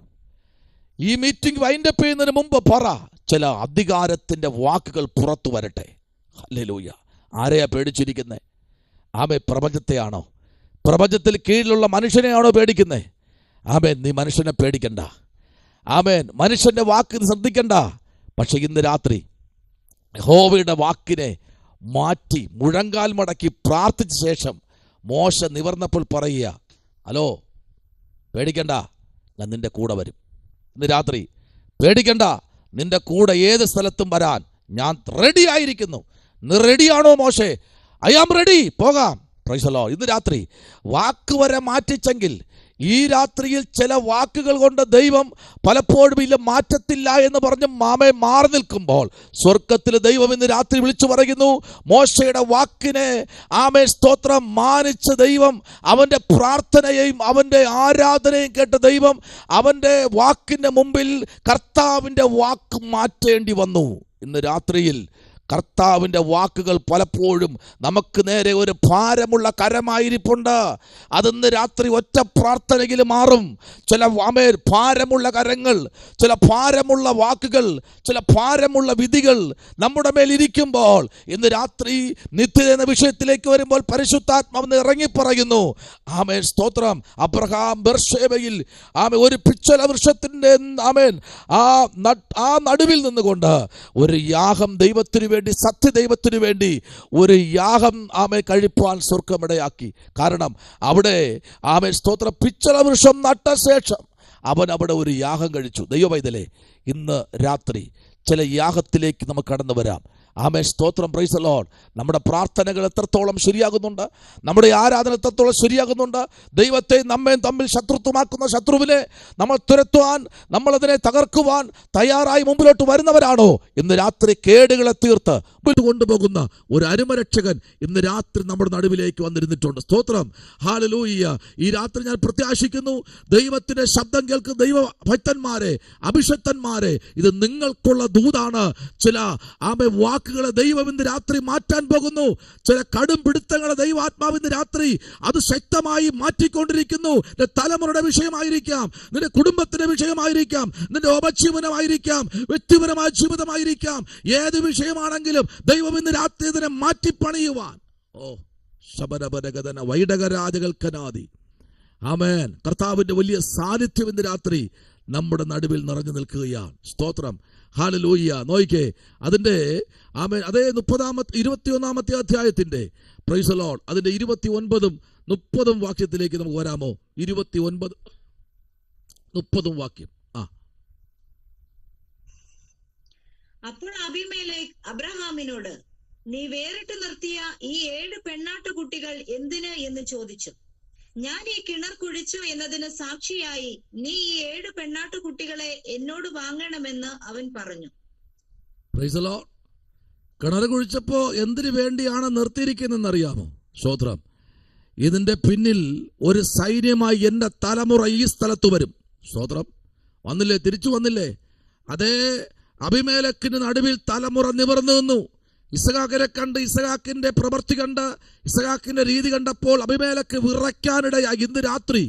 ഈ മീറ്റിംഗ് വൈൻഡപ്പ് ചെയ്യുന്നതിന് മുമ്പ് പറ, ചില അധികാരത്തിൻ്റെ വാക്കുകൾ പുറത്തു വരട്ടെ. ഹല്ലേലൂയ. ആരെയാ പേടിച്ചിരിക്കുന്നത്? പ്രപഞ്ചത്തെയാണോ? പ്രപഞ്ചത്തിൽ കീഴിലുള്ള മനുഷ്യനെയാണോ പേടിക്കുന്നത്? നീ മനുഷ്യനെ പേടിക്കണ്ട. മനുഷ്യൻ്റെ വാക്ക് ശ്രദ്ധിക്കണ്ട. പക്ഷെ ഇന്ന് രാത്രി യഹോവയുടെ വാക്കിനെ മാറ്റി മുഴങ്കാൽ മടക്കി പ്രാർത്ഥിച്ച ശേഷം മോശ നിവർന്നപ്പോൾ പറയുക, ഹലോ, പേടിക്കണ്ട, ഞാൻ നിന്റെ കൂടെ വരും. ഇന്ന് രാത്രി പേടിക്കണ്ട, നിന്റെ കൂടെ ഏത് സ്ഥലത്തും വരാൻ ഞാൻ റെഡി ആയിരിക്കുന്നു. നീ റെഡിയാണോ മോശേ? ഐ ആം റെഡി, പോകാം. Price the Lord. ഇന്ന് രാത്രി വാക്ക് വരെ മാറ്റിച്ചെങ്കിൽ ഈ രാത്രിയിൽ ചില വാക്കുകൾ കൊണ്ട് ദൈവം പലപ്പോഴും ഇല്ല മാറ്റത്തില്ല എന്ന് പറഞ്ഞ് മാറി നിൽക്കുമ്പോൾ സ്വർഗത്തിൽ ദൈവം ഇന്ന് രാത്രി വിളിച്ചു പറയുന്നു, മോശയുടെ വാക്കിനെ സ്തോത്രം മാനിച്ച ദൈവം, അവൻ്റെ പ്രാർത്ഥനയെയും അവൻ്റെ ആരാധനയും കേട്ട ദൈവം, അവൻ്റെ വാക്കിൻ്റെ മുമ്പിൽ കർത്താവിൻ്റെ വാക്ക് മാറ്റേണ്ടി വന്നു. ഇന്ന് രാത്രിയിൽ കർത്താവിൻ്റെ വാക്കുകൾ പലപ്പോഴും നമുക്ക് നേരെ ഒരു ഭാരമുള്ള കരമായിരിപ്പുണ്ട്. അതിന്ന് രാത്രി ഒറ്റ പ്രാർത്ഥനയിൽ മാറും. ചില ഭാരമുള്ള കരങ്ങൾ, ചില ഭാരമുള്ള വാക്കുകൾ, ചില ഭാരമുള്ള വിധികൾ നമ്മുടെ മേലിരിക്കുമ്പോൾ ഇന്ന് രാത്രി നിത്യ എന്ന വിഷയത്തിലേക്ക് വരുമ്പോൾ പരിശുദ്ധാത്മാവ് ഇറങ്ങിപ്പറയുന്നു. സ്തോത്രം. അബ്രഹാം ബെർശേബയിൽ ഒരു പിച്ചള വൃക്ഷത്തിൻ്റെ ആ നടുവിൽ നിന്നുകൊണ്ട് ഒരു യാഗം ദൈവത്തിന് വേണ്ടി, സത്യദൈവത്തിനു വേണ്ടി ഒരു യാഗം കഴിപ്പാൻ സ്വർഗമിടയാക്കി. കാരണം അവിടെ സ്തോത്രം പിച്ചള വൃക്ഷം നട്ട ശേഷം അവൻ അവിടെ ഒരു യാഗം കഴിച്ചു. ദൈവവൈതലേ, ഇന്ന് രാത്രി ചില യാഗത്തിലേക്ക് നമുക്ക് കടന്നു വരാം. സ്തോത്രം. Praise the Lord. നമ്മുടെ പ്രാർത്ഥനകൾ എത്രത്തോളം ശരിയാകുന്നുണ്ട്, നമ്മുടെ ആരാധന എത്രത്തോളം ശരിയാകുന്നുണ്ട്, ദൈവത്തെ നമ്മെ തമ്മിൽ ശത്രുത്വമാക്കുന്ന ശത്രുവിനെ നമ്മൾ തുരത്തുവാൻ, നമ്മളതിനെ തകർക്കുവാൻ തയ്യാറായി മുമ്പിലോട്ട് വരുന്നവരാണോ? ഇന്ന് രാത്രി കേടുകളെ തീർത്ത് കൊണ്ടുപോകുന്ന ഒരു അരുമരക്ഷകൻ ഇന്ന് രാത്രി നമ്മുടെ നടുവിലേക്ക് വന്നിരുന്നിട്ടുണ്ട്. സ്തോത്രം. ഹല്ലേലൂയ. ഈ രാത്രി ഞാൻ പ്രത്യാശിക്കുന്നു, ദൈവത്തിന്റെ ശബ്ദം കേൾക്കുന്ന ദൈവ ഭക്തന്മാരെ, അഭിഷക്തന്മാരെ, ഇത് നിങ്ങൾക്കുള്ള ദൂതാണ്. ചില വാക്കുകളെ ദൈവം ഇന്ന് രാത്രി മാറ്റാൻ പോകുന്നു. ചില കടും പിടുത്തങ്ങളെ ദൈവാത്മാവ് ഇന്ന് രാത്രി അത് ശക്തമായി മാറ്റിക്കൊണ്ടിരിക്കുന്നു. നിന്റെ തലമുറയുടെ വിഷയമായിരിക്കാം, നിന്റെ കുടുംബത്തിന്റെ വിഷയമായിരിക്കാം, നിന്റെ ഉപജീവനമായിരിക്കാം, വ്യക്തിപരമായ ജീവിതമായിരിക്കാം, ഏത് വിഷയമാണെങ്കിലും ദൈവം ഇന്ന് രാത്രി ഇതിനെ മാറ്റിപ്പണിയുവാൻ ശബരപരഗതന വൈഡകരാജകൽക്കനാദി കർത്താവിന്റെ വലിയ സാന്നിധ്യം ഇന്ന് രാത്രി നമ്മുടെ നടുവിൽ നിറഞ്ഞു നിൽക്കുകയാണ്. സ്തോത്രം. ഹല്ലേലൂയ. നോയിക്കേ, അതിൻ്റെ അതേ 21 അധ്യായത്തിൻ്റെ പ്രൈസ് ദി ലോർഡ്, അതിൻ്റെ 29ഉം 30ഉം വാക്യത്തിലേക്ക് നമുക്ക് വരാമോ? 29, 30 വാക്യം. അപ്പോൾ അബീമേലെക്ക് അബ്രഹാമിനോട്, നീ വേറിട്ട് നിർത്തിയ ഈ 7 പെണ്ണാട്ടുകുട്ടികൾ എന്തിന് എന്ന് ചോദിച്ചു. ഞാൻ ഈ കിണർ കുഴിച്ചു എന്നതിന് സാക്ഷിയായി നീ ഈ 7 പെണ്ണാട്ടുകുട്ടികളെ എന്നോട് വാങ്ങണമെന്ന് അവൻ പറഞ്ഞു. Praise the Lord. കിണർ കുഴിച്ചപ്പോ എന്തിനു വേണ്ടിയാണ് നിർത്തിയിരിക്കുന്നതെന്നറിയാമോ? സ്തോത്രം. ഇതിന്റെ പിന്നിൽ ഒരു സൈന്യമായി എൻ്റെ തലമുറ ഈ സ്ഥലത്ത് വരും. സ്തോത്രം. വന്നില്ലേ? തിരിച്ചു വന്നില്ലേ? അതേ അബീമേലെക്കിന് നടുവിൽ തലമുറ നിവർന്നു നിന്നു. ഇസഹാക്കിനെ കണ്ട്, ഇസഹാക്കിന്റെ പ്രവൃത്തി കണ്ട്, ഇസഹാക്കിന്റെ രീതി കണ്ടപ്പോൾ അബീമേലെക്ക് വിറയ്ക്കാനിടയായി. ഇന്ന് രാത്രി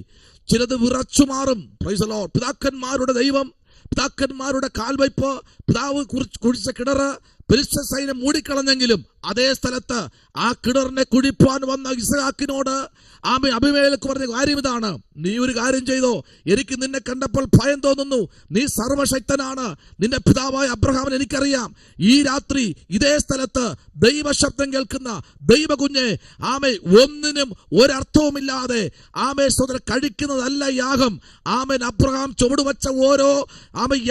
ചിലത് വിറച്ചു മാറും. Price the Lord. പിതാക്കന്മാരുടെ ദൈവം, പിതാക്കന്മാരുടെ കാൽവയ്പ്, പിതാവ് കുഴിച്ച കിണറ്, ഫിലിസ്ത്യ സൈന്യം മൂടിക്കളഞ്ഞെങ്കിലും അതേ സ്ഥലത്ത് ആ കിണറിനെ കുഴിപ്പാൻ വന്ന ഇസ്ഹാക്കിനോട് അബീമേലെക്ക് പറഞ്ഞ കാര്യം ഇതാണ്: നീ ഒരു കാര്യം ചെയ്തോ, എനിക്ക് നിന്നെ കണ്ടപ്പോൾ ഭയം തോന്നുന്നു, നീ സർവശക്തനാണ്, നിന്റെ പിതാവായ അബ്രഹാമിനെ എനിക്കറിയാം. ഈ രാത്രി ഇതേ സ്ഥലത്ത് ദൈവശബ്ദം കേൾക്കുന്ന ദൈവകുഞ്ഞെ ഒന്നിനും ഒരർത്ഥവുമില്ലാതെ സോദരൻ കഴിക്കുന്നതല്ല യാഗം. അബ്രഹാം ചുവടുവച്ച ഓരോ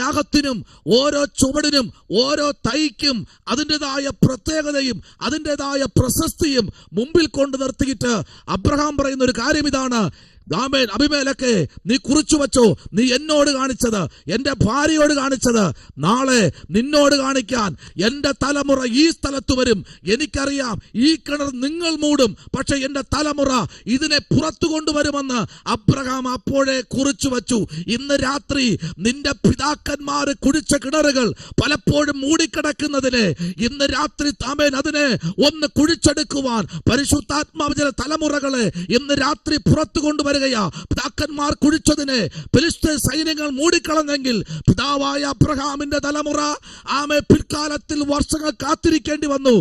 യാഗത്തിനും ഓരോ ചുവടിനും ഓരോ തൈക്കും അതിൻ്റെതായ പ്രത്യേകതയും അതിൻ്റെതായ പ്രശസ്തിയും മുമ്പിൽ കൊണ്ട് നിർത്തിയിട്ട് അബ്രഹാം പറയുന്ന ഒരു കാര്യം ഇതാണ്: അബീമേലെക്കേ, നീ കുറിച്ചു വച്ചോ, നീ എന്നോട് കാണിച്ചത്, എന്റെ ഭാര്യയോട് കാണിച്ചത്, നാളെ നിന്നോട് കാണിക്കാൻ എന്റെ തലമുറ ഈ സ്ഥലത്ത് വരും. എനിക്കറിയാം ഈ കിണർ നിങ്ങൾ മൂടും, പക്ഷെ എന്റെ തലമുറ ഇതിനെ പുറത്തു കൊണ്ടുവരുമെന്ന് അബ്രഹാം അപ്പോഴേ കുറിച്ചു വച്ചു. ഇന്ന് രാത്രി നിന്റെ പിതാക്കന്മാർ കുഴിച്ച കിണറുകൾ പലപ്പോഴും മൂടിക്കിടക്കുന്നതിനെ ഇന്ന് രാത്രി അതിനെ ഒന്ന് കുഴിച്ചെടുക്കുവാൻ പരിശുദ്ധാത്മാവ് ചില തലമുറകളെ ഇന്ന് രാത്രി പുറത്തു കൊണ്ടുവരും. പിതാക്കന്മാർ കുഴിച്ചതിനെ ഫിലിസ്ത്യ സൈന്യങ്ങൾ മൂടിക്കളഞ്ഞെങ്കിൽ പിതാവായ അബ്രഹാമിന്റെ തലമുറ പിൽക്കാലത്തിൽ വർഷങ്ങൾ കാത്തിരിക്കേണ്ടി വന്നു.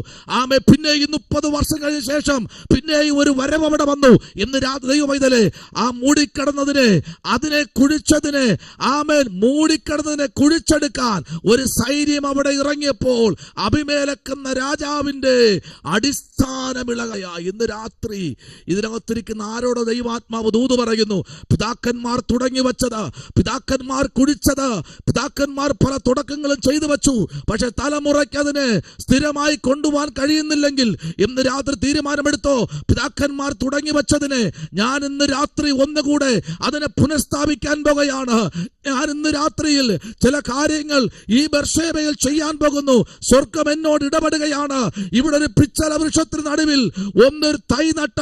പിന്നെ 30 വർഷം കഴിഞ്ഞ ശേഷം പിന്നെയും ഒരു വരവ് അവിടെ വന്നു. ഇന്ന് ദൈവമൈതലേ, ആ മൂടിക്കിടന്നതിനെ അതിനെ കുഴിച്ചതിനെ മൂടിക്കിടന്നതിനെ കുഴിച്ചെടുക്കാൻ ഒരു സൈന്യം അവിടെ ഇറങ്ങിയപ്പോൾ അബീമേലെക്ക് എന്ന രാജാവിന്റെ അടിസ്ഥാനമിളകയ. ഇന്ന് രാത്രി ഇതിനകത്തിരിക്കുന്ന ആരോടോ ദൈവാത്മാവ് ദൂത് പറയുന്നു: പിതാക്കന്മാർ തുടങ്ങി വെച്ചത്, പിതാക്കന്മാർ കുഴിച്ചത്, പിതാക്കന്മാർ പല തുടക്കങ്ങളും ചെയ്തു വെച്ചു, പക്ഷെ തലമുറയ്ക്ക് അതിനെ സ്ഥിരമായി കൊണ്ടുപോകാൻ കഴിയുന്നില്ലെങ്കിൽ ഇന്ന് രാത്രി തീരുമാനമെടുത്തോ, പിതാക്കന്മാർ തുടങ്ങി വെച്ചതിനെ ഞാൻ ഇന്ന് രാത്രി ഒന്നുകൂടെ അതിനെ പുനഃസ്ഥാപിക്കാൻ പോകുകയാണ്. ഞാൻ ഇന്ന് രാത്രിയിൽ ചില കാര്യങ്ങൾ ഈ ബർശേബയിൽ ചെയ്യാൻ പോകുന്നു. സ്വർഗം എന്നോട് ഇടപെടുകയാണ്. ഇവിടെ ഒരു പിച്ചള വൃക്ഷത്തിന് നടുവിൽ ഒന്നൊരു തൈ നട്ട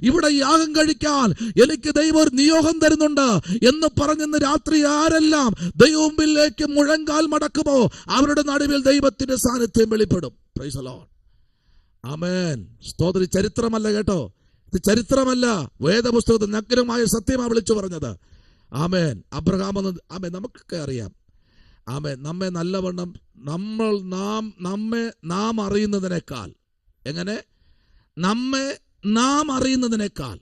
ഇവിടെ യാഗം കഴിക്കാൻ എനിക്ക് ദൈവം ഒരു നിയോഗം തരുന്നുണ്ട് എന്ന് പറഞ്ഞിന്ന് രാത്രി ആരെല്ലാം ദൈവമുമ്പിലേക്ക് മുഴങ്കാൽ മടക്കുമോ അവരുടെ നടുവിൽ ദൈവത്തിന്റെ സാന്നിധ്യം വെളിപ്പെടും. Praise the Lord. ആമേൻ. സ്തോത്രം. ചരിത്രമല്ല കേട്ടോ, ഇത് ചരിത്രമല്ല, വേദപുസ്തകത്തിൽ നഗ്നമായ സത്യമാണ് വിളിച്ചു പറഞ്ഞത്. ആമേൻ. അബ്രഹാം എന്ന് നമുക്കൊക്കെ അറിയാം. ആമേൻ. നമ്മെ നല്ലവണ്ണം നാം അറിയുന്നതിനേക്കാൾ എങ്ങനെ നാം അറിയുന്നതിനേക്കാൾ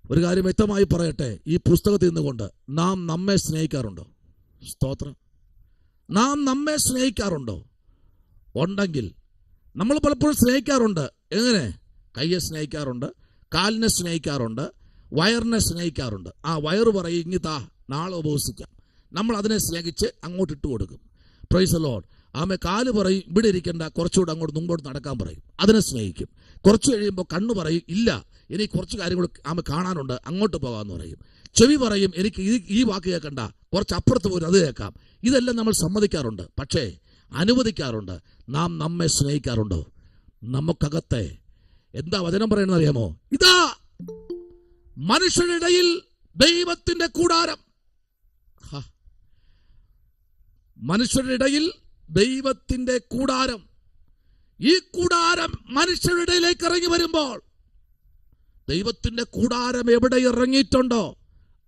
ഒരു കാര്യം വ്യക്തമായി പറയട്ടെ, ഈ പുസ്തകത്തിൽ നിന്നുകൊണ്ട് നാം നമ്മെ സ്നേഹിക്കാറുണ്ടോ? സ്തോത്രം. നാം നമ്മെ സ്നേഹിക്കാറുണ്ടോ? ഉണ്ടെങ്കിൽ നമ്മൾ പലപ്പോഴും സ്നേഹിക്കാറുണ്ട്. എങ്ങനെ? കയ്യെ സ്നേഹിക്കാറുണ്ട്, കാലിനെ സ്നേഹിക്കാറുണ്ട്, വയറിനെ സ്നേഹിക്കാറുണ്ട്. ആ വയറ് പറയും ഇങ്ങിതാ നാളെ ഉപവസിക്കാം, നമ്മൾ അതിനെ സ്നേഹിച്ച് അങ്ങോട്ട് ഇട്ട് കൊടുക്കും. Price the Lord. കാല് പറയും ഇവിടെ ഇരിക്കേണ്ട, കുറച്ചുകൂടെ അങ്ങോട്ട് മുമ്പോട്ട് നടക്കാൻ പറയും, അതിനെ സ്നേഹിക്കും. കുറച്ച് കഴിയുമ്പോൾ കണ്ണ് പറയും ഇല്ല എനിക്ക് കുറച്ച് കാര്യങ്ങൾ കാണാനുണ്ട്, അങ്ങോട്ട് പോകാമെന്ന് പറയും. ചെവി പറയും എനിക്ക് ഈ വാക്ക് കേൾക്കണ്ട, കുറച്ച് അപ്പുറത്ത് പോലും അത് കേൾക്കാം. ഇതെല്ലാം നമ്മൾ സമ്മതിക്കാറുണ്ട്, പക്ഷേ അനുവദിക്കാറുണ്ട്. നാം നമ്മെ സ്നേഹിക്കാറുണ്ടോ? നമുക്കകത്തെ എന്താ വചനം പറയണമെന്ന് അറിയാമോ? ഇതാ മനുഷ്യരുടെ ഇടയിൽ ദൈവത്തിന്റെ കൂടാരം. മനുഷ്യരുടെ ഇടയിൽ ദൈവത്തിന്റെ കൂടാരം. ഈ കൂടാരം മനുഷ്യരുടെ ഇടയിലേക്ക് ഇറങ്ങി വരുമ്പോൾ ദൈവത്തിന്റെ കൂടാരം എവിടെ ഇറങ്ങിയിട്ടുണ്ടോ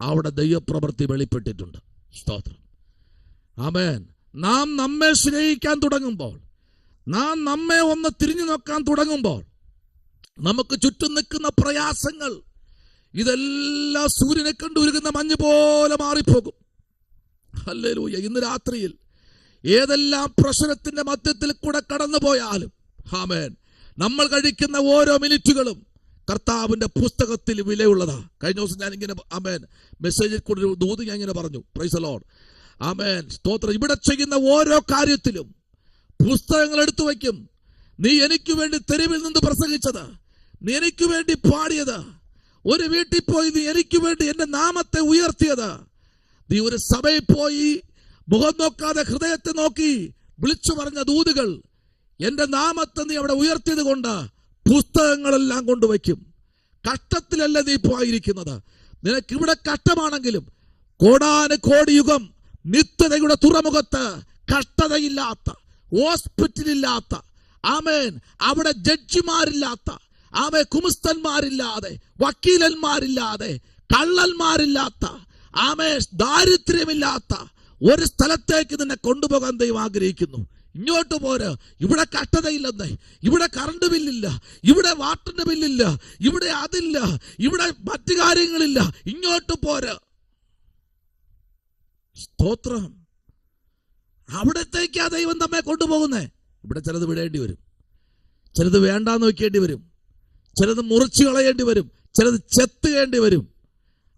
അവിടെ ദൈവപ്രവൃത്തി വെളിപ്പെട്ടിട്ടുണ്ട്. സ്തോത്രം. ആമേൻ. നാം നമ്മെ സ്നേഹിക്കാൻ തുടങ്ങുമ്പോൾ, നാം നമ്മെ ഒന്ന് തിരിഞ്ഞു നോക്കാൻ തുടങ്ങുമ്പോൾ നമുക്ക് ചുറ്റും നിൽക്കുന്ന പ്രയാസങ്ങൾ ഇതെല്ലാം സൂര്യനെ കണ്ടുരുകുന്ന മഞ്ഞ് പോലെ മാറിപ്പോകും. ഹല്ലേലൂയ. ഇന്ന് രാത്രിയിൽ ഏതെല്ലാം പ്രശ്നത്തിന്റെ മധ്യത്തിൽ കൂടെ കടന്നു പോയാലും ആമേൻ, നമ്മൾ കഴിക്കുന്ന ഓരോ മിനിറ്റുകളും കർത്താവിന്റെ പുസ്തകത്തിൽ വിലയുള്ളതാ. കഴിഞ്ഞ ദിവസം ഞാൻ ഇങ്ങനെ ആമേൻ മെസ്സേജിൽ കൂടെ ഒരു ദൂത് ഞാൻ ഇങ്ങനെ പറഞ്ഞു. Praise the Lord. ആമേൻ. സ്തോത്രം. ഇവിടെ ചെയ്യുന്ന ഓരോ കാര്യത്തിലും പുസ്തകങ്ങൾ എടുത്തു വയ്ക്കും. നീ എനിക്ക് വേണ്ടി തെരുവിൽ നിന്ന് പ്രസംഗിച്ചത്, നീ എനിക്ക് വേണ്ടി പാടിയത്, ഒരു വീട്ടിൽ പോയി നീ എനിക്ക് വേണ്ടി എന്റെ നാമത്തെ ഉയർത്തിയത്, നീ ഒരു സഭയിൽ പോയി മുഖം നോക്കാതെ ഹൃദയത്തെ നോക്കി വിളിച്ചു പറഞ്ഞ ദൂതുകൾ, എന്റെ നാമത്തെ നീ അവിടെ ഉയർത്തിയത് കൊണ്ട് പുസ്തകങ്ങളെല്ലാം കൊണ്ടുവയ്ക്കും. കഷ്ടത്തിലല്ല നീ പോയിരിക്കുന്നത്. നിനക്കിവിടെ കഷ്ടമാണെങ്കിലും കോടാനുകോടി യുഗം നിത്യതയുടെ തുറമുഖത്ത് കഷ്ടതയില്ലാത്ത, ഹോസ്പിറ്റലില്ലാത്ത, ആമേൻ, അവിടെ ജഡ്ജിമാരില്ലാത്ത, കുമുസ്തന്മാരില്ലാതെ, വക്കീലന്മാരില്ലാതെ, കള്ളന്മാരില്ലാത്ത, ദാരിദ്ര്യമില്ലാത്ത ഒരു സ്ഥലത്തേക്ക് നിന്നെ കൊണ്ടുപോകാൻ ദൈവം ആഗ്രഹിക്കുന്നു. ഇങ്ങോട്ട് പോര്, ഇവിടെ കഷ്ടതയില്ലെന്നേ, ഇവിടെ കറണ്ട് ബില്ലില്ല, ഇവിടെ വാട്ടറിന്റെ ബില്ലില്ല, ഇവിടെ അതില്ല, ഇവിടെ മറ്റു കാര്യങ്ങളില്ല, ഇങ്ങോട്ട് പോര്. സ്തോത്രം. അവിടത്തേക്കാ ദൈവം നമ്മെ കൊണ്ടുപോകുന്നേ. ഇവിടെ ചിലത് വിടേണ്ടി വരും, ചിലത് വേണ്ടാന്ന് വെക്കേണ്ടി വരും, ചിലത് മുറിച്ചു കളയേണ്ടി വരും, ചിലത് ചെത്തുകേണ്ടി വരും.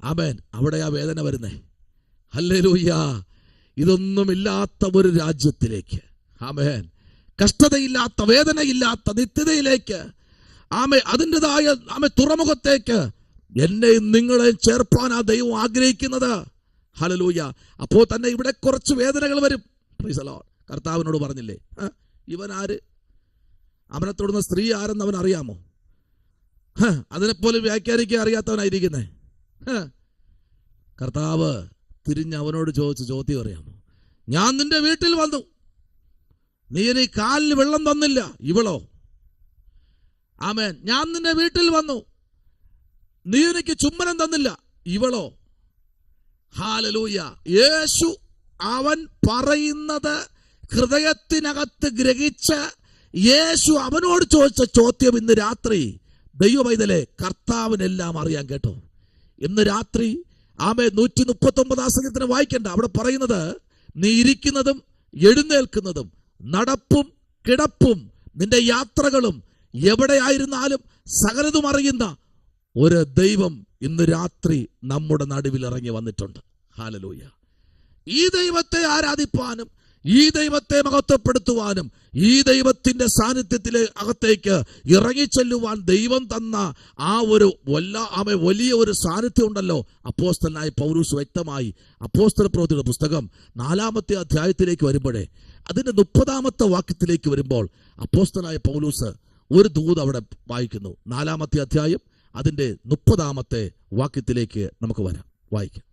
ആമേൻ. അവിടെയാ വേദന വരുന്നേ. ഹല്ലേലൂയ. ഇതൊന്നുമില്ലാത്ത ഒരു രാജ്യത്തിലേക്ക്, ആമേൻ, കഷ്ടതയില്ലാത്ത, വേദനയില്ലാത്ത നിത്യതയിലേക്ക്, ആമേ, അതിൻ്റെതായ തുറമുഖത്തേക്ക് എന്നെയും നിങ്ങളെയും ചേർപ്പാനാ ദൈവം ആഗ്രഹിക്കുന്നത്. ഹല്ലേലൂയ. അപ്പോൾ തന്നെ ഇവിടെ കുറച്ച് വേദനകൾ വരും. Price the Lord. കർത്താവിനോട് പറഞ്ഞില്ലേ, ഇവൻ ആര്, അവനെ തൊടുന്ന സ്ത്രീ ആരെന്ന് അവൻ അറിയാമോ? അതിനെപ്പോലും വ്യാഖ്യാനിക്കാൻ അറിയാത്തവനായിരിക്കുന്നേ. കർത്താവ് തിരിഞ്ഞ് അവനോട് ചോദിച്ച ചോദ്യം അറിയാമോ? ഞാൻ നിന്റെ വീട്ടിൽ വന്നു, നീ എനിക്ക് കാലിൽ വെള്ളം തന്നില്ല. ഇവളോ? ആമേൻ. ഞാൻ നിന്റെ വീട്ടിൽ വന്നു, നീ എനിക്ക് ചുംബനം തന്നില്ല. ഇവളോ? ഹല്ലേലൂയ. യേശു അവൻ പറയുന്നത് ഹൃദയത്തിനകത്ത് ഗ്രഹിച്ച് യേശു അവനോട് ചോദിച്ച ചോദ്യം ഇന്ന് രാത്രി ദൈവമൈതലേ കർത്താവിനെല്ലാം അറിയാൻ കേട്ടോ. ഇന്ന് രാത്രി ആമേ 139 സംഗീതത്തിന് വായിക്കണ്ട. അവിടെ പറയുന്നത് നീ ഇരിക്കുന്നതും എഴുന്നേൽക്കുന്നതും നടപ്പും കിടപ്പും നിന്റെ യാത്രകളും എവിടെയായിരുന്നാലും സകലതും അറിയുന്ന ഒരു ദൈവം ഇന്ന് രാത്രി നമ്മുടെ നടുവിൽ ഇറങ്ങി വന്നിട്ടുണ്ട്. ഹല്ലേലൂയ. ഈ ദൈവത്തെ ആരാധിപ്പാനും ഈ ദൈവത്തെ മഹത്വപ്പെടുത്തുവാനും ഈ ദൈവത്തിന്റെ സാന്നിധ്യത്തിലെ അകത്തേക്ക് ഇറങ്ങിച്ചെല്ലുവാൻ ദൈവം തന്ന ആ ഒരു വലിയ ഒരു സാന്നിധ്യം ഉണ്ടല്ലോ. അപ്പോസ്തലനായ പൗലോസ് വ്യക്തമായി അപ്പോസ്തല പ്രവൃത്തിയുടെ പുസ്തകം 4-ാമത്തെ അധ്യായത്തിലേക്ക് വരുമ്പോഴേ അതിന്റെ 30-ാമത്തെ വാക്യത്തിലേക്ക് വരുമ്പോൾ അപ്പോസ്തലനായ പൗലോസ് ഒരു ദൂത് അവിടെ വായിക്കുന്നു. 4-ാമത്തെ അധ്യായം അതിന്റെ 30-ാമത്തെ വാക്യത്തിലേക്ക് നമുക്ക് വരാം, വായിക്കാം.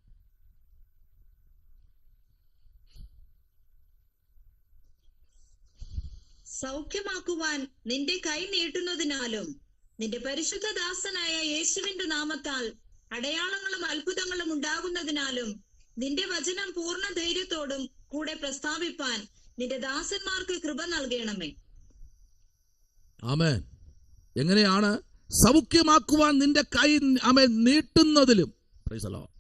സൗഖ്യമാക്കുവാൻ നിന്റെ കൈ നീട്ടുന്നതിനാലും നിന്റെ പരിശുദ്ധ ദാസനായ യേശുവിന്റെ നാമത്താൽ അടയാളങ്ങളും അത്ഭുതങ്ങളും ഉണ്ടാകുന്നതിനാലും നിന്റെ വചനം പൂർണ്ണ ധൈര്യത്തോടും കൂടെ പ്രസ്താവിപ്പാൻ നിന്റെ ദാസന്മാർക്ക് കൃപ നൽകണമേ. ആമേൻ. എങ്ങനെയാണ്? സൗഖ്യമാക്കുവാൻ നിന്റെ കൈ നീട്ടുന്നതിലും. Price the Lord.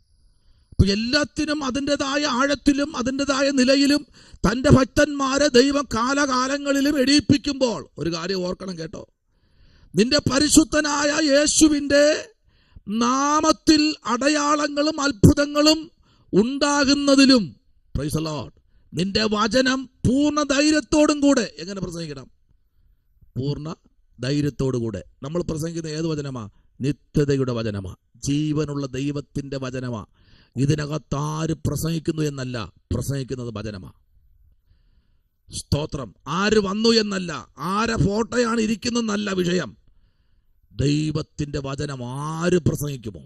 അപ്പൊ എല്ലാത്തിനും അതിൻ്റെതായ ആഴത്തിലും അതിൻ്റെതായ നിലയിലും തൻ്റെ ഭക്തന്മാരെ ദൈവം കാലകാലങ്ങളിലും എടിയിപ്പിക്കുമ്പോൾ ഒരു കാര്യം ഓർക്കണം കേട്ടോ. നിന്റെ പരിശുദ്ധനായ യേശുവിൻ്റെ നാമത്തിൽ അടയാളങ്ങളും അത്ഭുതങ്ങളും ഉണ്ടാകുന്നതിലും, പ്രൈസ് ദി ലോർഡ്, നിന്റെ വചനം പൂർണ്ണ ധൈര്യത്തോടും കൂടെ എങ്ങനെ പ്രസംഗിക്കണം? പൂർണ്ണ ധൈര്യത്തോടു കൂടെ. നമ്മൾ പ്രസംഗിക്കുന്ന ഏത് വചനമാ? നിത്യതയുടെ വചനമാ, ജീവനുള്ള ദൈവത്തിന്റെ വചനമാ. ഇതിനകത്ത് ആര് പ്രസംഗിക്കുന്നു എന്നല്ല, പ്രസംഗിക്കുന്നത് വചനമാ. സ്തോത്രം. ആര് വന്നു എന്നല്ല, ആരെ ഫോട്ടോയാണ് ഇരിക്കുന്നതെന്നല്ല വിഷയം. ദൈവത്തിന്റെ വചനം ആര് പ്രസംഗിക്കുമോ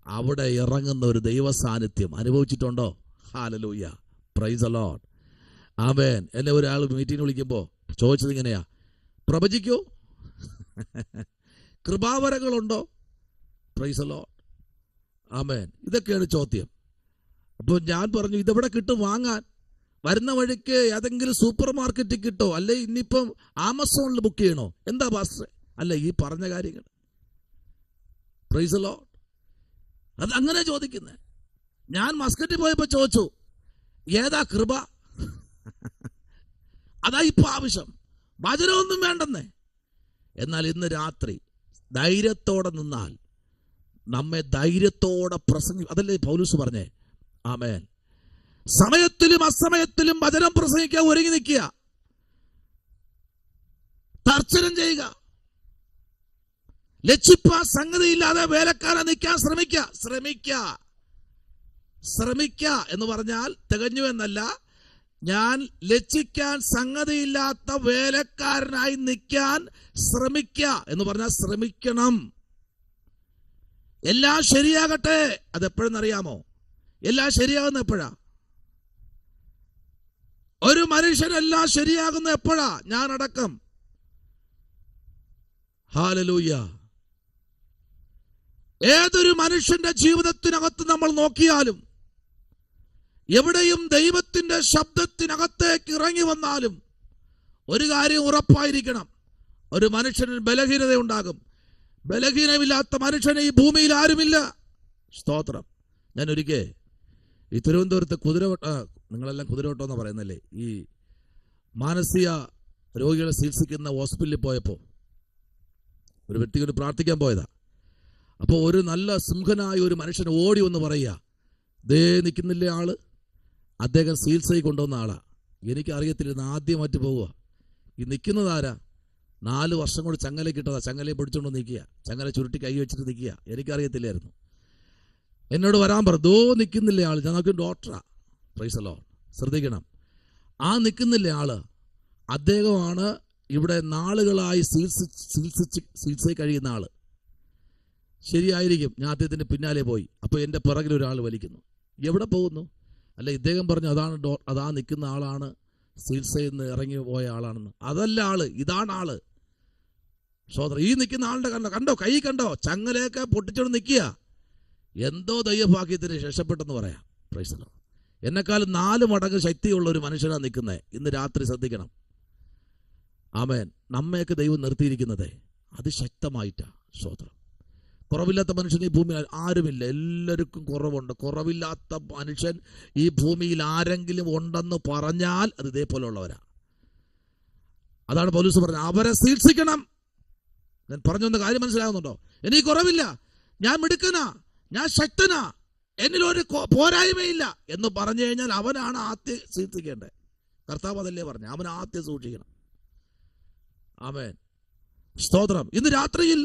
അവിടെ ഇറങ്ങുന്ന ഒരു ദൈവ സാന്നിധ്യം അനുഭവിച്ചിട്ടുണ്ടോ? ഹല്ലേലൂയ. Praise the Lord. ആമേൻ. എന്നെ ഒരാൾ മീറ്റിംഗ് വിളിക്കുമ്പോൾ ചോദിച്ചത് ഇങ്ങനെയാ, പ്രവചിക്കോ? കൃപാവരങ്ങളുണ്ടോ? Praise the Lord. ആമേൻ. ഇതൊക്കെയാണ് ചോദ്യം. അപ്പോൾ ഞാൻ പറഞ്ഞു, ഇതെവിടെ കിട്ടും വാങ്ങാൻ? വരുന്ന വഴിക്ക് ഏതെങ്കിലും സൂപ്പർ മാർക്കറ്റിൽ കിട്ടോ? അല്ലെ ഇനിയിപ്പം ആമസോണിൽ ബുക്ക് ചെയ്യണോ? എന്താ പാസ്റ്ററെ? അല്ല, ഈ പറഞ്ഞ കാര്യങ്ങൾ. Price the Lord. അത് അങ്ങനെ ചോദിക്കുന്നത്. ഞാൻ മസ്കറ്റിൽ പോയപ്പോൾ ചോദിച്ചു, ഏതാ കൃപ? അതാ ഇപ്പൊ ആവശ്യം. വചനമൊന്നും വേണ്ടെന്നേ. എന്നാൽ ഇന്ന് രാത്രി ധൈര്യത്തോടെ നിന്നാൽ നമ്മെ ധൈര്യത്തോടെ അതല്ലേ പൗലോസ് പറഞ്ഞേ? ആമേൻ. സമയത്തിലും അസമയത്തിലും വചനം പ്രസംഗിക്കാൻ ഒരുങ്ങി നിൽക്കുക, തർച്ചനം ചെയ്യുക, ലക്ഷിപ്പാൻ സംഗതിയില്ലാതെ വേലക്കാരൻ നിൽക്കാൻ ശ്രമിക്കുക എന്ന് പറഞ്ഞാൽ തികഞ്ഞു എന്നല്ല. ഞാൻ ലക്ഷിക്കാൻ സംഗതിയില്ലാത്ത വേലക്കാരനായി നിൽക്കാൻ ശ്രമിക്കുക എന്ന് പറഞ്ഞാൽ ശ്രമിക്കണം. എല്ലാം ശരിയാകട്ടെ. അതെപ്പോഴെന്നറിയാമോ? എല്ലാം ശരിയാകുന്ന എപ്പോഴാ? ഒരു മനുഷ്യനെല്ലാം ശരിയാകുന്ന എപ്പോഴാ? ഞാൻ അടക്കം. ഹല്ലേലൂയ. ഏതൊരു മനുഷ്യന്റെ ജീവിതത്തിനകത്ത് നമ്മൾ നോക്കിയാലും എവിടെയും ദൈവത്തിന്റെ ശബ്ദത്തിനകത്തേക്ക് ഇറങ്ങി വന്നാലും ഒരു കാര്യം ഉറപ്പായിരിക്കണം, ഒരു മനുഷ്യന് ബലഹീനത ഉണ്ടാകും. ബലഹീനമില്ലാത്ത മനുഷ്യന് ഈ ഭൂമിയിൽ ആരുമില്ല. സ്തോത്രം. ഞാൻ ഒരിക്കൽ ഈ തിരുവനന്തപുരത്ത് നിങ്ങളെല്ലാം കുതിരവട്ടം എന്ന് പറയുന്നല്ലേ, ഈ മാനസിക രോഗികളെ ചികിത്സിക്കുന്ന ഹോസ്പിറ്റലിൽ പോയപ്പോൾ ഒരു വ്യക്തിയോട് പ്രാർത്ഥിക്കാൻ പോയതാ. അപ്പോൾ ഒരു നല്ല സിംഹനായ ഒരു മനുഷ്യൻ ഓടി വന്ന് പറയുക, ദേ നിൽക്കുന്നില്ലേ ആള്, അദ്ദേഹം ചികിത്സയിൽ കൊണ്ടുവന്ന ആളാ. എനിക്കറിയത്തില്ല, ആദ്യമായിട്ട് പോവുക. ഈ നിൽക്കുന്നതാരാ? 4 വർഷം കൊണ്ട് ചങ്ങലയ്ക്ക് ഇട്ടതാ, ചങ്ങലയെ പിടിച്ചുകൊണ്ട് നിൽക്കുക, ചങ്ങല ചുരുട്ടി കൈ വെച്ചിട്ട് നിൽക്കുക. എനിക്കറിയത്തില്ലായിരുന്നു. എന്നോട് വരാൻ പറഞ്ഞു. നിൽക്കുന്നില്ലേ ആള്? ഞങ്ങൾക്ക് ഡോക്ടറാ. Price the Lord. ശ്രദ്ധിക്കണം, ആ നിൽക്കുന്നില്ലേ ആള്, അദ്ദേഹമാണ് ഇവിടെ നാളുകളായി ചികിത്സയിൽ കഴിയുന്ന ആള്. ശരിയായിരിക്കും, ഞാൻ അദ്ദേഹത്തിന്റെ പിന്നാലെ പോയി. അപ്പോൾ എൻ്റെ പിറകിൽ ഒരാൾ വലിക്കുന്നു. എവിടെ പോകുന്നു? അല്ല, ഇദ്ദേഹം പറഞ്ഞു അതാ നിൽക്കുന്ന ആളാണ്, ചികിത്സയിൽ നിന്ന് ഇറങ്ങി പോയ ആളാണെന്ന്. അതല്ല ആള്, ഇതാണ് ആള്. സോദരൻ, ഈ നിൽക്കുന്ന ആളുടെ കണ്ടോ, കൈ കണ്ടോ, ചങ്ങലയൊക്കെ പൊട്ടിച്ചോണ്ട് നിൽക്കുക. എന്തോ ദൈവഭാഗ്യത്തിന് രക്ഷപ്പെട്ടെന്ന് പറയാം. Price the Lord. എന്നെക്കാളും 4 മടങ്ങ് ശക്തിയുള്ള ഒരു മനുഷ്യനാണ് നിൽക്കുന്നത്. ഇന്ന് രാത്രി ശ്രദ്ധിക്കണം. ആമേൻ. നമ്മയൊക്കെ ദൈവം നിർത്തിയിരിക്കുന്നത് അതിശക്തമായിട്ടാ. സോദരം, കുറവില്ലാത്ത മനുഷ്യൻ ഈ ഭൂമിയിൽ ആരുമില്ല. എല്ലാവർക്കും കുറവുണ്ട്. കുറവില്ലാത്ത മനുഷ്യൻ ഈ ഭൂമിയിൽ ആരെങ്കിലും ഉണ്ടെന്ന് പറഞ്ഞാൽ അത് ഇതേപോലെയുള്ളവരാ. അതാണ് പൗലോസ് പറഞ്ഞത്, അവരെ ചികിത്സിക്കണം. ഞാൻ പറഞ്ഞു വന്ന കാര്യം മനസ്സിലാകുന്നുണ്ടോ? എനിക്ക് കുറവില്ല, ഞാൻ മിടുക്കനാ, ഞാൻ ശക്തനാ, എന്നിലൊരു പോരായ്മയില്ല എന്ന് പറഞ്ഞു കഴിഞ്ഞാൽ അവനാണ് ആദ്യം ചികിത്സിക്കേണ്ടത്. കർത്താവ് അതല്ലേ പറഞ്ഞു, അവൻ ആദ്യം സൂക്ഷിക്കണം. ആമേൻ. സ്തോത്രം. ഇന്ന് രാത്രിയിൽ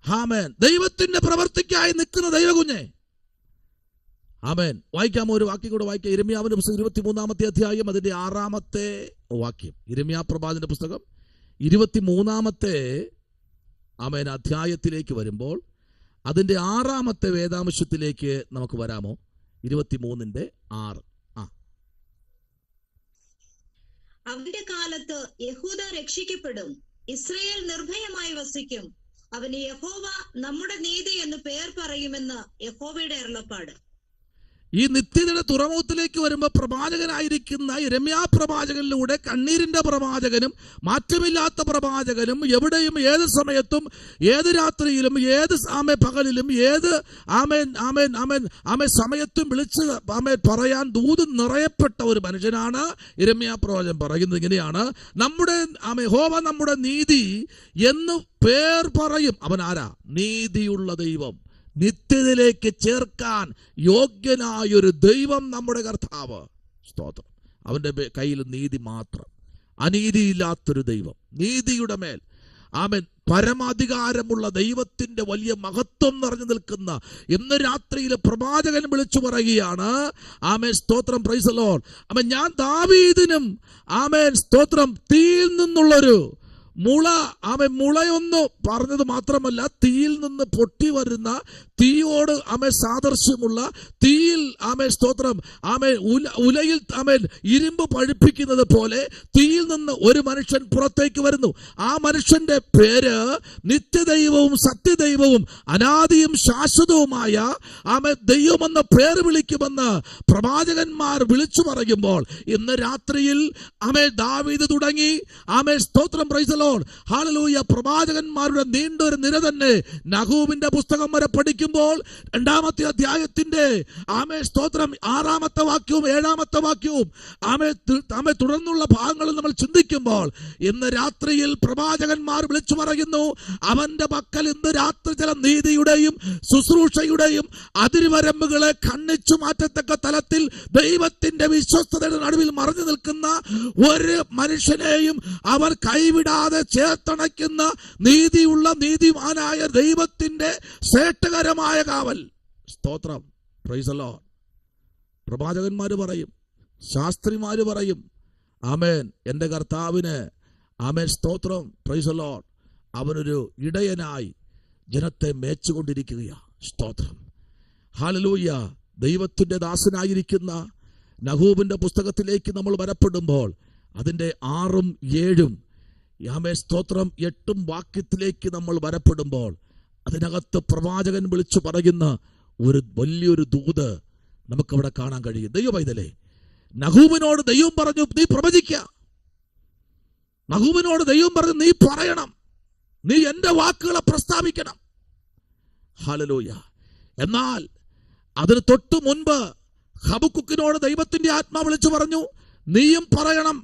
ആമേൻ, ദൈവത്തിന്റെ പ്രവർത്തിക്കായി നിൽക്കുന്ന ദൈവകുഞ്ഞെ, ആമേൻ. വായിക്കാമോ? ഒരു വാക്യം കൂടെ വായിക്കാം. യിരെമ്യാവിന്റെ പുസ്തകം 23-ാമത്തെ അധ്യായം അതിന്റെ 6-ാമത്തെ വാക്യം. യിരെമ്യാ പ്രവാചകന്റെ പുസ്തകം 23-ാമത്തെ ആമേൻ അധ്യായത്തിലേക്ക് വരുമ്പോൾ അതിന്റെ 6-ാമത്തെ വേദാംശത്തിലേക്ക് നമുക്ക് വരാമോ? 23:6. അവന്റെ കാലത്ത് യഹൂദ രക്ഷിക്കപ്പെടും, ഇസ്രായേൽ നിർഭയമായി വസിക്കും, അവന് യഹോവ നമ്മുടെ നീതി എന്ന് പേർ പറയുമെന്ന് യഹോവയുടെ അരുളപ്പാട്. ഈ നിത്യതയുടെ തുറമുഖത്തിലേക്ക് വരുമ്പോൾ പ്രവാചകനായിരിക്കുന്ന യിരെമ്യാ പ്രവാചകനിലൂടെ കണ്ണീരിന്റെ പ്രവാചകനും മാറ്റമില്ലാത്ത പ്രവാചകനും എവിടെയും ഏത് സമയത്തും ഏത് രാത്രിയിലും ഏത് പകലിലും ഏത് സമയത്തും വിളിച്ച് പറയാൻ ദൂത് നിറയപ്പെട്ട ഒരു മനുഷ്യനാണ് യിരെമ്യാ പ്രവാചകൻ. പറയുന്നത് ഇങ്ങനെയാണ്, നമ്മുടെ യഹോവ നമ്മുടെ നീതി എന്ന് പേർ പറയും. അവൻ ആരാ? നീതിയുള്ള ദൈവം, നിത്യതയിലേക്ക് ചേർക്കാൻ യോഗ്യനായൊരു ദൈവം നമ്മുടെ കർത്താവ്. സ്തോത്രം. അവന്റെ കയ്യിൽ നീതി മാത്രം, അനീതിയില്ലാത്തൊരു ദൈവം, നീതിയുടെ മേൽ ആമേൻ പരമാധികാരമുള്ള ദൈവത്തിന്റെ വലിയ മഹത്വം നിറഞ്ഞു നിൽക്കുന്ന ഇന്ന് രാത്രിയിൽ പ്രവാചകൻ വിളിച്ചു പറയുകയാണ്. ആമേൻ. സ്തോത്രം. Praise the Lord. ആമേൻ. ഞാൻ ദാവീദിനും ആമേൻ സ്തോത്രം തീയിൽ നിന്നുള്ളൊരു മുളയൊന്ന് പറഞ്ഞത് മാത്രമല്ല, തീയിൽ നിന്ന് പൊട്ടി വരുന്ന തീയോട് സാദൃശ്യമുള്ള തീയിൽ സ്തോത്രം ഉലയിൽ ഇരുമ്പ് പഴുപ്പിക്കുന്നത് പോലെ തീയിൽ നിന്ന് ഒരു മനുഷ്യൻ പുറത്തേക്ക് വരുന്നു. ആ മനുഷ്യന്റെ പേര് നിത്യദൈവവും സത്യദൈവവും അനാദിയും ശാശ്വതവുമായ ദൈവമെന്ന പേര് വിളിക്കുമെന്ന് പ്രവാചകന്മാർ വിളിച്ചു പറയുമ്പോൾ ഇന്ന് രാത്രിയിൽ ദാവീദ് തുടങ്ങി സ്തോത്രം. Praise the Lord. ഹല്ലേലൂയ. പ്രവാചകന്മാരുടെ നീണ്ടൊരു നിര തന്നെ നഹൂമിന്റെ പുസ്തകം വരെ പഠിക്കുമ്പോൾ 2-ാമത്തെ അധ്യായത്തിന്റെ സ്തോത്രം 6-ാമത്തെ വാക്യവും 7-ാമത്തെ വാക്യവും തുടർന്നുള്ള ഭാഗങ്ങൾ നമ്മൾ ചിന്തിക്കുമ്പോൾ ഇന്ന് രാത്രിയിൽ പ്രവാചകന്മാർ വിളിച്ചു പറയുന്നു, അവന്റെ പക്കൽ ഇന്ന് രാത്രി ചില നീതിയുടെയും ശുശ്രൂഷയുടെയും അതിരുവരമ്പുകളെ ഖണ്ഡിച്ചു മാറ്റത്തക്ക തലത്തിൽ ദൈവത്തിന്റെ വിശ്വസ്തതയുടെ നടുവിൽ മറഞ്ഞു നിൽക്കുന്ന ഒരു മനുഷ്യനെയും അവർ കൈവിടാതെ ചേർത്തണയ്ക്കുന്ന നീതിയുള്ള നീതിമാനായ ദൈവത്തിന്റെ ശ്രേഷ്ഠകരമായ കാവൽ. സ്തോത്രം. Praise the Lord. പ്രവാചകന്മാര് പറയും, ശാസ്ത്രിമാര് പറയും, ആമേൻ, എൻ്റെ കർത്താവിന് ആമേൻ സ്തോത്രം. Praise the Lord. അവനൊരു ഇടയനായി ജനത്തെ മേച്ചുകൊണ്ടിരിക്കുകയാ. സ്തോത്രം. ഹല്ലേലൂയ. ദൈവത്തിന്റെ ദാസനായിരിക്കുന്ന നഹൂമിന്റെ പുസ്തകത്തിലേക്ക് നമ്മൾ വരപ്പെടുമ്പോൾ അതിന്റെ 6ഉം 7ഉം സ്തോത്രം 8ഉം വാക്യത്തിലേക്ക് നമ്മൾ വരപ്പെടുമ്പോൾ അതിനകത്ത് പ്രവാചകൻ വിളിച്ചു പറയുന്ന ഒരു വലിയൊരു ദൂത് നമുക്കവിടെ കാണാൻ കഴിയും. ദൈവ പൈതലേ, നഹൂമിനോട് ദൈവം പറഞ്ഞു നീ പ്രവചിക്കുക. നഹൂമിനോട് ദൈവം പറഞ്ഞു നീ പറയണം, നീ എൻ്റെ വാക്കുകളെ പ്രസ്താവിക്കണം. ഹല്ലേലൂയ. എന്നാൽ അതിന് തൊട്ടു മുൻപ് ഹബക്കുക്കിനോട് ദൈവത്തിന്റെ ആത്മാവ് വിളിച്ചു പറഞ്ഞു, നീയും പറയണം,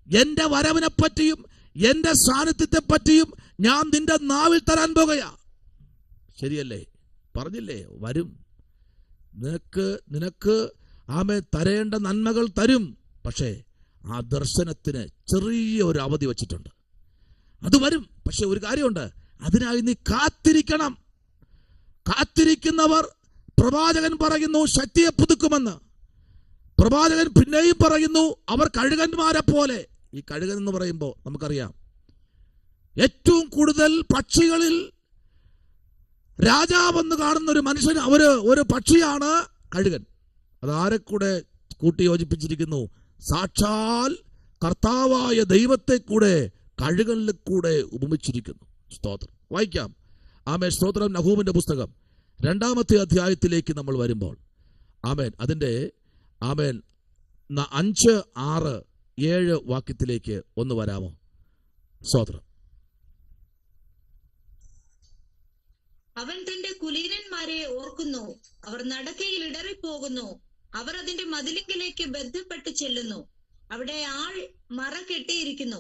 എൻ്റെ വരവിനെ പറ്റിയും എൻ്റെ സാന്നിധ്യത്തെ പറ്റിയും ഞാൻ നിന്റെ നാവിൽ തരാൻ പോകുകയാ. ശരിയല്ലേ? പറഞ്ഞില്ലേ, വരും, നിനക്ക് ആമേൻ തരേണ്ട നന്മകൾ തരും. പക്ഷേ ആ ദർശനത്തിന് ചെറിയ ഒരു അവധി വച്ചിട്ടുണ്ട്. അത് വരും. പക്ഷെ ഒരു കാര്യമുണ്ട്, അതിനായി നീ കാത്തിരിക്കണം. കാത്തിരിക്കുന്നവർ, പ്രവാചകൻ പറയുന്നു ശക്തിയെ പുതുക്കുമെന്ന്. പ്രവാചകൻ പിന്നെയും പറയുന്നു അവർ കഴുകന്മാരെ പോലെ. ഈ കഴുകൻ എന്ന് പറയുമ്പോൾ നമുക്കറിയാം, ഏറ്റവും കൂടുതൽ പക്ഷികളിൽ രാജാവെന്ന് കാണുന്ന ഒരു മനുഷ്യൻ, ഒരു പക്ഷിയാണ് കഴുകൻ. അതാരെ കൂടെ കൂട്ടി യോജിപ്പിച്ചിരിക്കുന്നു? സാക്ഷാൽ കർത്താവായ ദൈവത്തെ കൂടെ കഴുകനിൽ കൂടെ ഉപമിച്ചിരിക്കുന്നു. സ്തോത്രം. വായിക്കാം. ആമേൻ. സ്തോത്രം. നഹൂമിന്റെ പുസ്തകം 2-ാമത്തെ അധ്യായത്തിലേക്ക് നമ്മൾ വരുമ്പോൾ ആമേൻ, അതിൻ്റെ ആമേൻ 5, 6, 7 വാക്യത്തിലേക്ക് ഒന്ന് വരാമോ? സ്തോത്രം. അവൻ തന്റെ കുലീനന്മാരെ ഓർക്കുന്നു, അവർ നടക്കയിൽ ഇടറിപ്പോകുന്നു. അവർ അതിന്റെ മതിലിങ്കിലേക്ക് ബന്ധപ്പെട്ട് ചെല്ലുന്നു. അവിടെ ആൾ മറ കെട്ടിയിരിക്കുന്നു.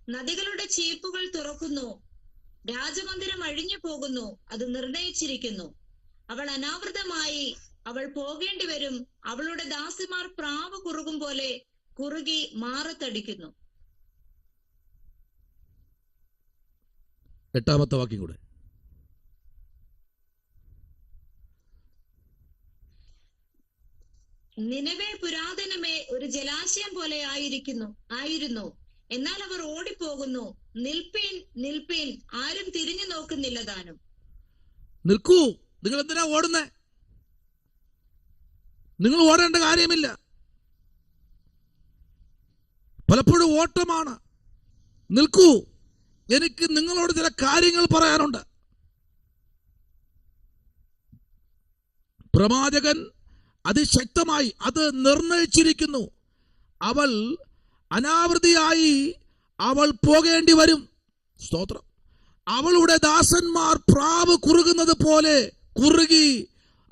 നദികളുടെ ചീപ്പുകൾ തുറക്കുന്നു. രാജമന്ദിരം അഴിഞ്ഞു പോകുന്നു. അത് നിർണയിച്ചിരിക്കുന്നു. അവൾ അനാവൃതമായി, അവൾ പോകേണ്ടി വരും. അവളുടെ ദാസിമാർ പ്രാവ് കുറുകും പോലെ കുറുകി മാറത്തടിക്കുന്നു. 8-ാമത്തെ വാക്യം കൂടെ. നിനവേ പുരാതനമേ ഒരു ജലാശയം പോലെ ആയിരുന്നു. എന്നാൽ അവർ ഓടിപ്പോകുന്നു. നിൽപ്പീൻ, നിൽപ്പീൻ, ആരും തിരിഞ്ഞു നോക്കുന്നില്ല താനും. നിൽക്കൂ. നിങ്ങൾ എന്തിനാ ഓടുന്നേ? നിങ്ങൾ ഓടേണ്ട കാര്യമില്ല. പലപ്പോഴും ഓട്ടമാണ്. നിൽക്കൂ, എനിക്ക് നിങ്ങളോട് ചില കാര്യങ്ങൾ പറയാനുണ്ട്. പ്രവാചകൻ അതിശക്തമായി അത് നിർണയിച്ചിരിക്കുന്നു. അവൾ അനാവൃതിയായി അവൾ പോകേണ്ടി വരും. സ്തോത്രം. അവളുടെ ദാസന്മാർ പ്രാവ് കുറുകുന്നത് പോലെ കുറുകി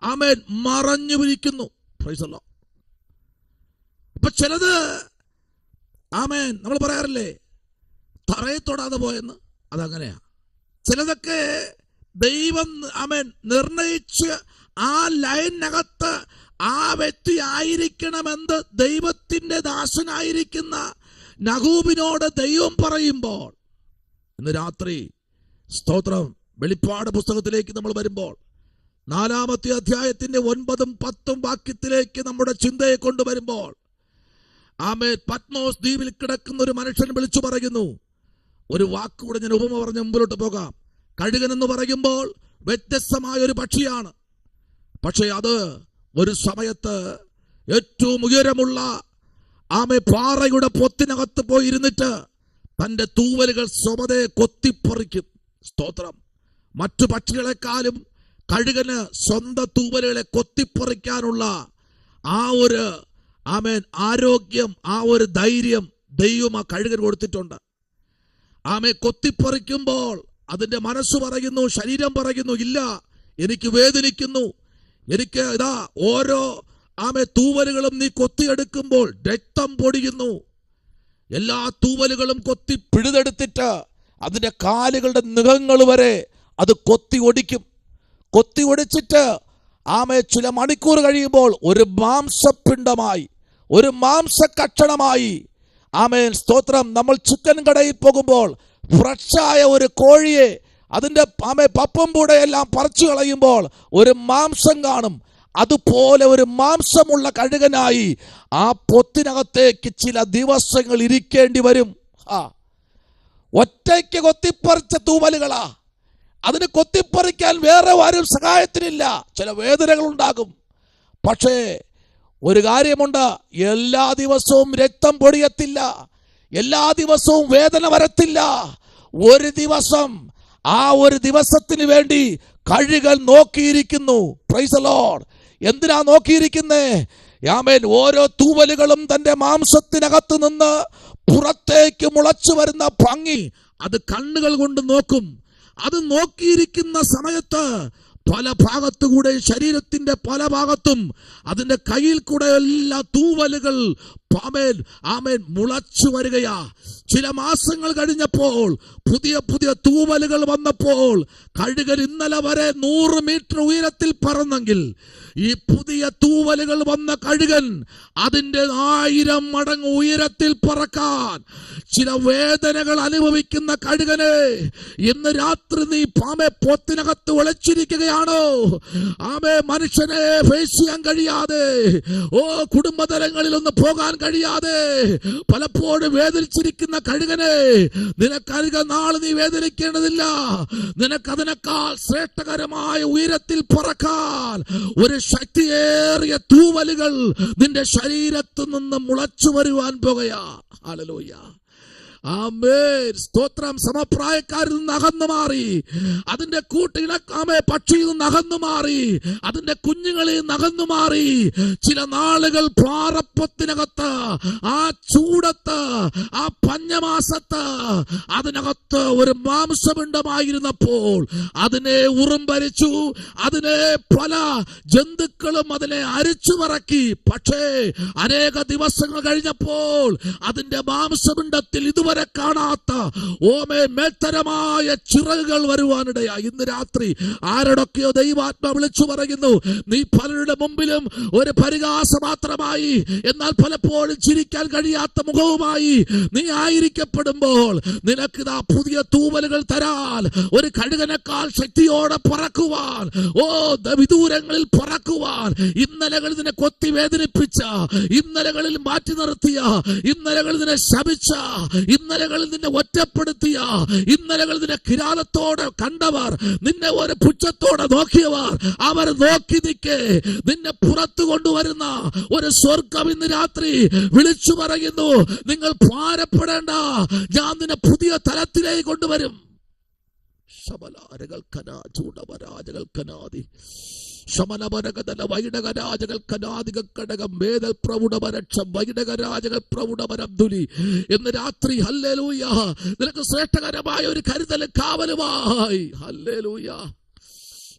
ആമേൻ മറഞ്ഞു വിരിക്കുന്നു. Price the Lord. അപ്പൊ ചിലത് ആമേൻ നമ്മൾ പറയാറില്ലേ, തറയെ തൊടാതെ പോയെന്ന്. അതങ്ങനെയാ. ചിലതൊക്കെ ദൈവം ആമേൻ നിർണയിച്ച് ആ ലൈനകത്ത് ആ വ്യക്തി ആയിരിക്കണമെന്ന് ദൈവത്തിന്റെ ദാസനായിരിക്കുന്ന നഹൂമിനോട് ദൈവം പറയുമ്പോൾ, ഇന്ന് രാത്രി സ്തോത്രം വെളിപ്പാട് പുസ്തകത്തിലേക്ക് നമ്മൾ വരുമ്പോൾ 4-ാമത്തെ അധ്യായത്തിന്റെ 9-ഉം 10-ഉം വാക്യത്തിലേക്ക് നമ്മുടെ ചിന്തയെ കൊണ്ടുവരുമ്പോൾ ആമേൻ, പത്മോസ് ദ്വീപിൽ കിടക്കുന്ന ഒരു മനുഷ്യൻ വിളിച്ചു പറയുന്നു. ഒരു വാക്കുകൂടെ ഞാൻ ഉപമ പറഞ്ഞ് മുമ്പിലോട്ട് പോകാം. കഴുകൻ എന്ന് പറയുമ്പോൾ വ്യത്യസ്തമായ ഒരു പക്ഷിയാണ്. പക്ഷേ അത് ഒരു സമയത്ത് ഏറ്റവും ഉയരമുള്ള പാറയുടെ പൊത്തിനകത്ത് പോയി ഇരുന്നിട്ട് തന്റെ തൂവലുകൾ സ്വമതയെ കൊത്തിപ്പറിക്കും. സ്തോത്രം. മറ്റു പക്ഷികളെക്കാളും കഴുകന് സ്വന്തം തൂവലുകളെ കൊത്തിപ്പറിക്കാനുള്ള ആ ഒരു ആരോഗ്യം, ആ ഒരു ധൈര്യം ദൈവം ആ കഴുകന് കൊടുത്തിട്ടുണ്ട്. കൊത്തിപ്പറിക്കുമ്പോൾ അതിന്റെ മനസ്സ് പറയുന്നു, ശരീരം പറയുന്നു, ഇല്ല, എനിക്ക് വേദനിക്കുന്നു, എനിക്ക് ഇതാ ഓരോ തൂവലുകളും നീ കൊത്തിയെടുക്കുമ്പോൾ രക്തം പൊടിയുന്നു. എല്ലാ തൂവലുകളും കൊത്തി പിഴുതെടുത്തിട്ട് അതിന്റെ കാലുകളുടെ നഖങ്ങൾ വരെ അത് കൊത്തി ഒടിക്കും. കൊത്തി ഒടിച്ചിട്ട് ചില മണിക്കൂർ കഴിയുമ്പോൾ ഒരു മാംസപിണ്ഡമായി, ഒരു മാംസകഷണമായി. ആമേൻ. സ്തോത്രം. നമ്മൾ ചിക്കൻ കടയിൽ പോകുമ്പോൾ ഫ്രഷായ ഒരു കോഴിയെ അതിന്റെ പപ്പും പൂടെയെല്ലാം പറിച്ചു കളയുമ്പോൾ ഒരു മാംസം കാണും. അതുപോലെ ഒരു മാംസമുള്ള കഴുകനായി ആ പൊത്തിനകത്തേക്ക് ചില ദിവസങ്ങൾ ഇരിക്കേണ്ടി വരും. ഒറ്റയ്ക്ക് കൊത്തിപ്പറിച്ച തൂവലുകളാ. അതിന് കൊത്തിപ്പറിക്കാൻ വേറെ ആരും സഹായത്തിനില്ല. ചില വേദനകൾ ഉണ്ടാകും. പക്ഷേ ഒരു കാര്യമുണ്ട്, എല്ലാ ദിവസവും രക്തം പൊടിയത്തില്ല, എല്ലാ ദിവസവും വേദന വരത്തില്ല. ഒരു ദിവസം, ആ ഒരു ദിവസത്തിന് വേണ്ടി കഴുകൻ നോക്കിയിരിക്കുന്നു. Price the Lord. എന്തിനാ നോക്കിയിരിക്കുന്നേ? ആമേൻ. ഓരോ തൂവലുകളും തന്റെ മാംസത്തിനകത്ത് നിന്ന് പുറത്തേക്ക് മുളച്ചു വരുന്ന ഭംഗി അത് കണ്ണുകൾ കൊണ്ട് നോക്കും. അത് നോക്കിയിരിക്കുന്ന സമയത്ത് പല ഭാഗത്തുകൂടെ, ശരീരത്തിന്റെ പല ഭാഗത്തും അതിന്റെ കയ്യിൽ കൂടെ എല്ലാ തൂവലുകൾ ആമേൻ ആമേൻ മുളച്ചു വരികയാ. ചില മാസങ്ങൾ കഴിഞ്ഞപ്പോൾ പുതിയ പുതിയ തൂവലുകൾ വന്നപ്പോൾ കഴുകൻ ഇന്നലെ വരെ 100 മീറ്റർ ഉയരത്തിൽ പറന്നെങ്കിൽ ഈ പുതിയ തൂവലുകൾ വന്ന കഴുകൻ അതിന്റെ 1000 മടങ്ങ് ഉയരത്തിൽ പറക്കാൻ. ചില വേദനകൾ അനുഭവിക്കുന്ന കഴുകനെ ഇന്ന് രാത്രി നീ പോത്തിനകത്ത് ഒളിച്ചിരിക്കുകയാണോ? മനുഷ്യനെ ഫേസ് ചെയ്യാൻ കഴിയാതെ, കുടുംബതലങ്ങളിൽ ഒന്ന് പോകാൻ കഴിയാതെ പലപ്പോഴും വേദനിച്ചിരിക്കുന്ന കഴുകനെ, നിനക്കധികം നാൾ നീ വേദനിക്കേണ്ടതില്ല. നിനക്കതിനേക്കാൾ ശ്രേഷ്ഠകരമായ ഉയരത്തിൽ പറക്കാൻ ഒരു ശക്തിയേറിയ തൂവലുകൾ നിന്റെ ശരീരത്തു നിന്ന് മുളച്ചു വരുവാൻ പോകുകയാ. ഹല്ലേലൂയ, ആമേൻ, സ്തോത്രം. സമപ്രായക്കാരിൽ നിന്ന് അകന്നു മാറി, അതിന്റെ പക്ഷിയിൽ നിന്ന് അകന്നു മാറി, അതിന്റെ കുഞ്ഞുങ്ങളിൽ നിന്ന് അകന്നു മാറി. ചില നാളുകൾ പാറപ്പത്തിനകത്ത്, ആ ചൂടത്ത്, ആ പഞ്ഞമാസത്ത് അതിനകത്ത് ഒരു മാംസപിണ്ഡമായിരുന്നപ്പോൾ അതിനെ ഉറുമ്പരിച്ചു, അതിനെ പല ജന്തുക്കളും അതിനെ അരിച്ചു പറക്കി. പക്ഷേ അനേക ദിവസങ്ങൾ കഴിഞ്ഞപ്പോൾ അതിന്റെ മാംസപിണ്ഡത്തിൽ ഇതുവരെ കാണാത്ത മേൽത്തരമായ ചിറകുകൾ വരുവാനിടയായി. ഇന്ന് രാത്രി ആരോടൊക്കെയോ ദൈവാത്മ വിളിച്ചു പറയുന്നു, നീ പലരുടെ മുമ്പിലും ഒരു പരിഹാസമാത്രമായി, എന്നാൽ പലപ്പോഴും ചിരിക്കാൻ കഴിയാത്ത മുഖവുമായി നീ ആയിരിക്കപ്പെടുമ്പോൾ നിനക്കിതാ പുതിയ തൂവലുകൾ തരാൻ, ഒരു കഴുകനേക്കാൾ ശക്തിയോടെ പറക്കുവാൻ, വിദൂരങ്ങളിൽ പറക്കുവാൻ. ഇന്നലകളിൽ നിന്നെ കൊത്തി വേദനിപ്പിച്ച, ഇന്നലകളിൽ മാറ്റി നിർത്തിയ, ഇന്നലകളിൽ നിന്നെ ശപിച്ച, ഇന്നലകളിൽ നിന്നെ ഒറ്റപ്പെടുത്തിയ, ഇന്നലകളിൽ നിന്നെ കിരാതത്തോടെ കണ്ടവർ, നിന്നെ ഒരു പുച്ഛത്തോടെ നോക്കിയവർ, അവർ നോക്കി നിൽക്കെ നിന്നെ പുറത്തു കൊണ്ടുവരുന്ന ഒരു സ്വർഗം ഇന്ന് രാത്രി വിളിച്ചു പറയുന്നു, നിങ്ങൾ ഭാരപ്പെടേണ്ട, ഞാൻ നിന്നെ പുതിയ തലത്തിലേക്ക് കൊണ്ടുവരും. ശമനപരകതല വൈഡകരാജകൾ കനാദികടകം വേദൽ പ്രൗഢപരക്ഷം വൈഡകരാജകൾ പ്രൗഢപരബ്ദുലി. എന്ന് രാത്രി ഹല്ലേലൂയ, നിനക്ക് ശ്രേഷ്ഠകരമായ ഒരു കരുതൽ കാവലുമായി. ഹല്ലേലൂയ.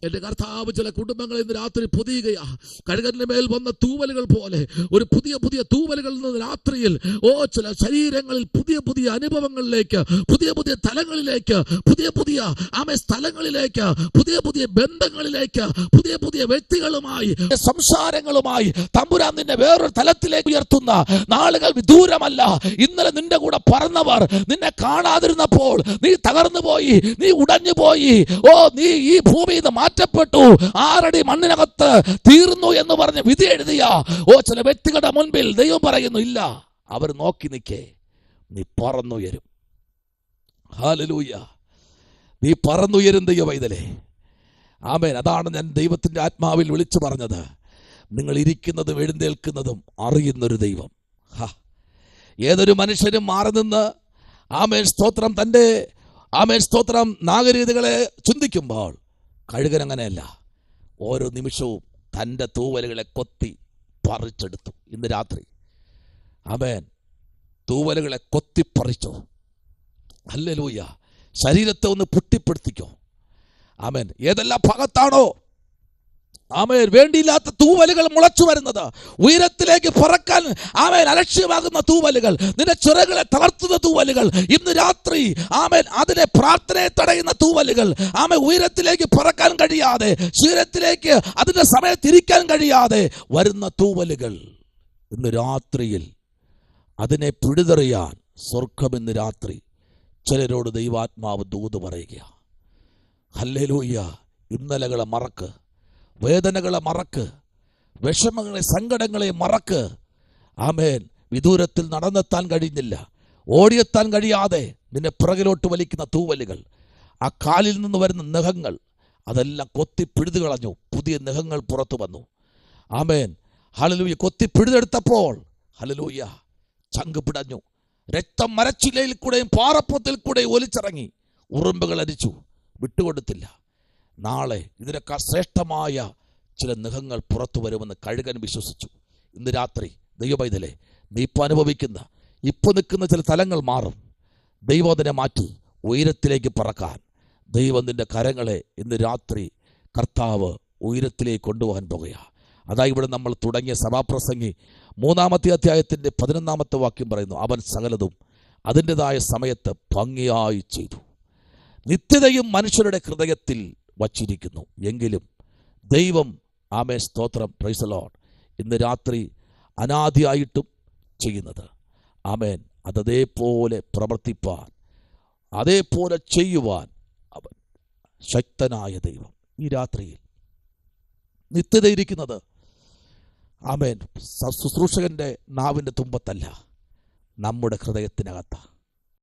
എന്റെ കർത്താവ് ചില കുടുംബങ്ങൾ ഇന്ന് രാത്രി പൊതിയുകയാ. കഴുകന്റെ മേൽ വന്ന തൂവലുകൾ പോലെ ഒരു പുതിയ പുതിയ തൂവലുകൾ ഇന്ന് രാത്രിയിൽ ചില ശരീരങ്ങളിൽ പുതിയ പുതിയ അനുഭവങ്ങളിലേക്ക്, പുതിയ പുതിയ തലങ്ങളിലേക്ക്, പുതിയ പുതിയ സ്ഥലങ്ങളിലേക്ക്, പുതിയ പുതിയ ബന്ധങ്ങളിലേക്ക്, പുതിയ പുതിയ വ്യക്തികളുമായി, സംസാരങ്ങളുമായി തമ്പുരാൻ നിന്നെ വേറൊരു തലത്തിലേക്ക് ഉയർത്തുന്ന നാളുകൾ വിദൂരമല്ല. ഇന്നലെ നിന്റെ കൂടെ പറന്നവർ നിന്നെ കാണാതിരുന്നപ്പോൾ നീ തകർന്നു പോയി, നീ ഉടഞ്ഞു പോയി, നീ ഈ ഭൂമിയിൽ നിന്ന് മാറ്റപ്പെട്ടു, 6 അടി മണ്ണിനകത്ത് തീർന്നു എന്ന് പറഞ്ഞ് വിധി എഴുതിയ ചില വ്യക്തികളുടെ മുൻപിൽ ദൈവം പറയുന്നു, ഇല്ല, അവർ നോക്കി നിൽക്കേ, നീ പറന്നുയരും. ഹല്ലേലൂയ, നീ പറന്നുയരും ദൈവ പൈതലേ. ആമേൻ. അതാണ് ഞാൻ ദൈവത്തിന്റെ ആത്മാവിൽ വിളിച്ചു പറഞ്ഞത്. നിങ്ങൾ ഇരിക്കുന്നതും എഴുന്നേൽക്കുന്നതും അറിയുന്നൊരു ദൈവം. ഏതൊരു മനുഷ്യനും മാറി നിന്ന് ആമേൻ സ്തോത്രം തൻ്റെ സ്തോത്രം നാഗരീതികളെ ചിന്തിക്കുമ്പോൾ കഴുകൻ അങ്ങനെയല്ല. ഓരോ നിമിഷവും തൻ്റെ തൂവലുകളെ കൊത്തി പറിച്ചെടുത്തു. ഇന്ന് രാത്രി ആമേൻ തൂവലുകളെ കൊത്തിപ്പറിച്ചോ. ഹല്ലേലൂയ. ശരീരത്തെ ഒന്ന് പൊട്ടിപ്പെടുത്തിക്കോ. ആമേൻ. ഏതെല്ലാം ഭാഗത്താണോ ആമേൻ വേണ്ടിയില്ലാത്ത തൂവലുകൾ മുളച്ചു വരുന്നത്, ഉയരത്തിലേക്ക് പറക്കാൻ ആമേൻ അലക്ഷ്യമാകുന്ന തൂവലുകൾ, നിന്റെ ചിറകുകളെ തളർത്തുന്ന തൂവലുകൾ, ഇന്ന് രാത്രി ആമേൻ അതിനെ പ്രാർത്ഥനയെ തടയുന്ന തൂവലുകൾ, ആമേൻ ഉയരത്തിലേക്ക് പറക്കാൻ കഴിയാതെ, ശരീരത്തിലേക്ക് അതിന്റെ സമയത്തിരിക്കാൻ കഴിയാതെ വരുന്ന തൂവലുകൾ, ഇന്ന് രാത്രിയിൽ അതിനെ പിഴുതെറിയാൻ സ്വർഗം ഇന്ന് രാത്രി ചിലരോട് ദൈവാത്മാവ് ദൂത് പറയുക. ഹല്ലേലൂയ. ഇന്നലകളെ മറക്ക്, വേദനകളെ മറക്ക്, വിഷമങ്ങളെ സങ്കടങ്ങളെ മറക്ക്. ആമേൻ. വിദൂരത്തിൽ നടന്നെത്താൻ കഴിഞ്ഞില്ല, ഓടിയെത്താൻ കഴിയാതെ നിന്നെ പിറകിലോട്ട് വലിക്കുന്ന തൂവലുകൾ, ആ കാലിൽ നിന്ന് വരുന്ന നഖങ്ങൾ, അതെല്ലാം കൊത്തി പിഴുതു കളഞ്ഞു. പുതിയ നഖങ്ങൾ പുറത്തു വന്നു. ആമേൻ. ഹല്ലേലൂയ. കൊത്തി പിഴുതെടുത്തപ്പോൾ ഹല്ലേലൂയ ചങ്ക് പിടഞ്ഞു. രക്തം മരച്ചില്ലയിൽ കൂടെയും പാറപ്പത്തിൽ കൂടെയും ഒലിച്ചിറങ്ങി. ഉറുമ്പുകൾ അരിച്ചു, വിട്ടുകൊടുത്തില്ല. നാളെ ഇതിനൊക്കെ ശ്രേഷ്ഠമായ ചില നഖങ്ങൾ പുറത്തു വരുമെന്ന് കഴുകൻ വിശ്വസിച്ചു. ഇന്ന് രാത്രി ദൈവപൈതലെ നീ ഇപ്പോൾ അനുഭവിക്കുന്ന, ഇപ്പോൾ നിൽക്കുന്ന ചില തലങ്ങൾ മാറും. ദൈവം അതിനെ മാറ്റി ഉയരത്തിലേക്ക് പറക്കാൻ ദൈവം നിന്റെ കരങ്ങളെ ഇന്ന് രാത്രി കർത്താവ് ഉയരത്തിലേക്ക് കൊണ്ടുപോകാൻ പോകുകയാണ്. അതാ ഇവിടെ നമ്മൾ തുടങ്ങിയ സഭാപ്രസംഗി 3-ാമത്തെ അധ്യായത്തിൻ്റെ 11-ാമത്തെ വാക്യം പറയുന്നു, അവൻ സകലതും അതിൻ്റെതായ സമയത്ത് ഭംഗിയായി ചെയ്തു. നിത്യതയും മനുഷ്യരുടെ ഹൃദയത്തിൽ വച്ചിരിക്കുന്നു. എങ്കിലും ദൈവം, ആമേൻ സ്തോത്രം, പ്രൈസ് ദി ലോർഡ്, ഇന്ന് രാത്രി അനാദിയായിട്ടും ചെയ്യുന്നത്, ആമേൻ, അതേപോലെ പ്രവർത്തിപ്പാൻ, അതേപോലെ ചെയ്യുവാൻ അവൻ ശക്തനായ ദൈവം. ഈ രാത്രിയിൽ നിത്യതയിരിക്കുന്നത്, ആമേൻ, ശുശ്രൂഷകന്റെ നാവിൻ്റെ തുമ്പത്തല്ല, നമ്മുടെ ഹൃദയത്തിനകത്താണ്.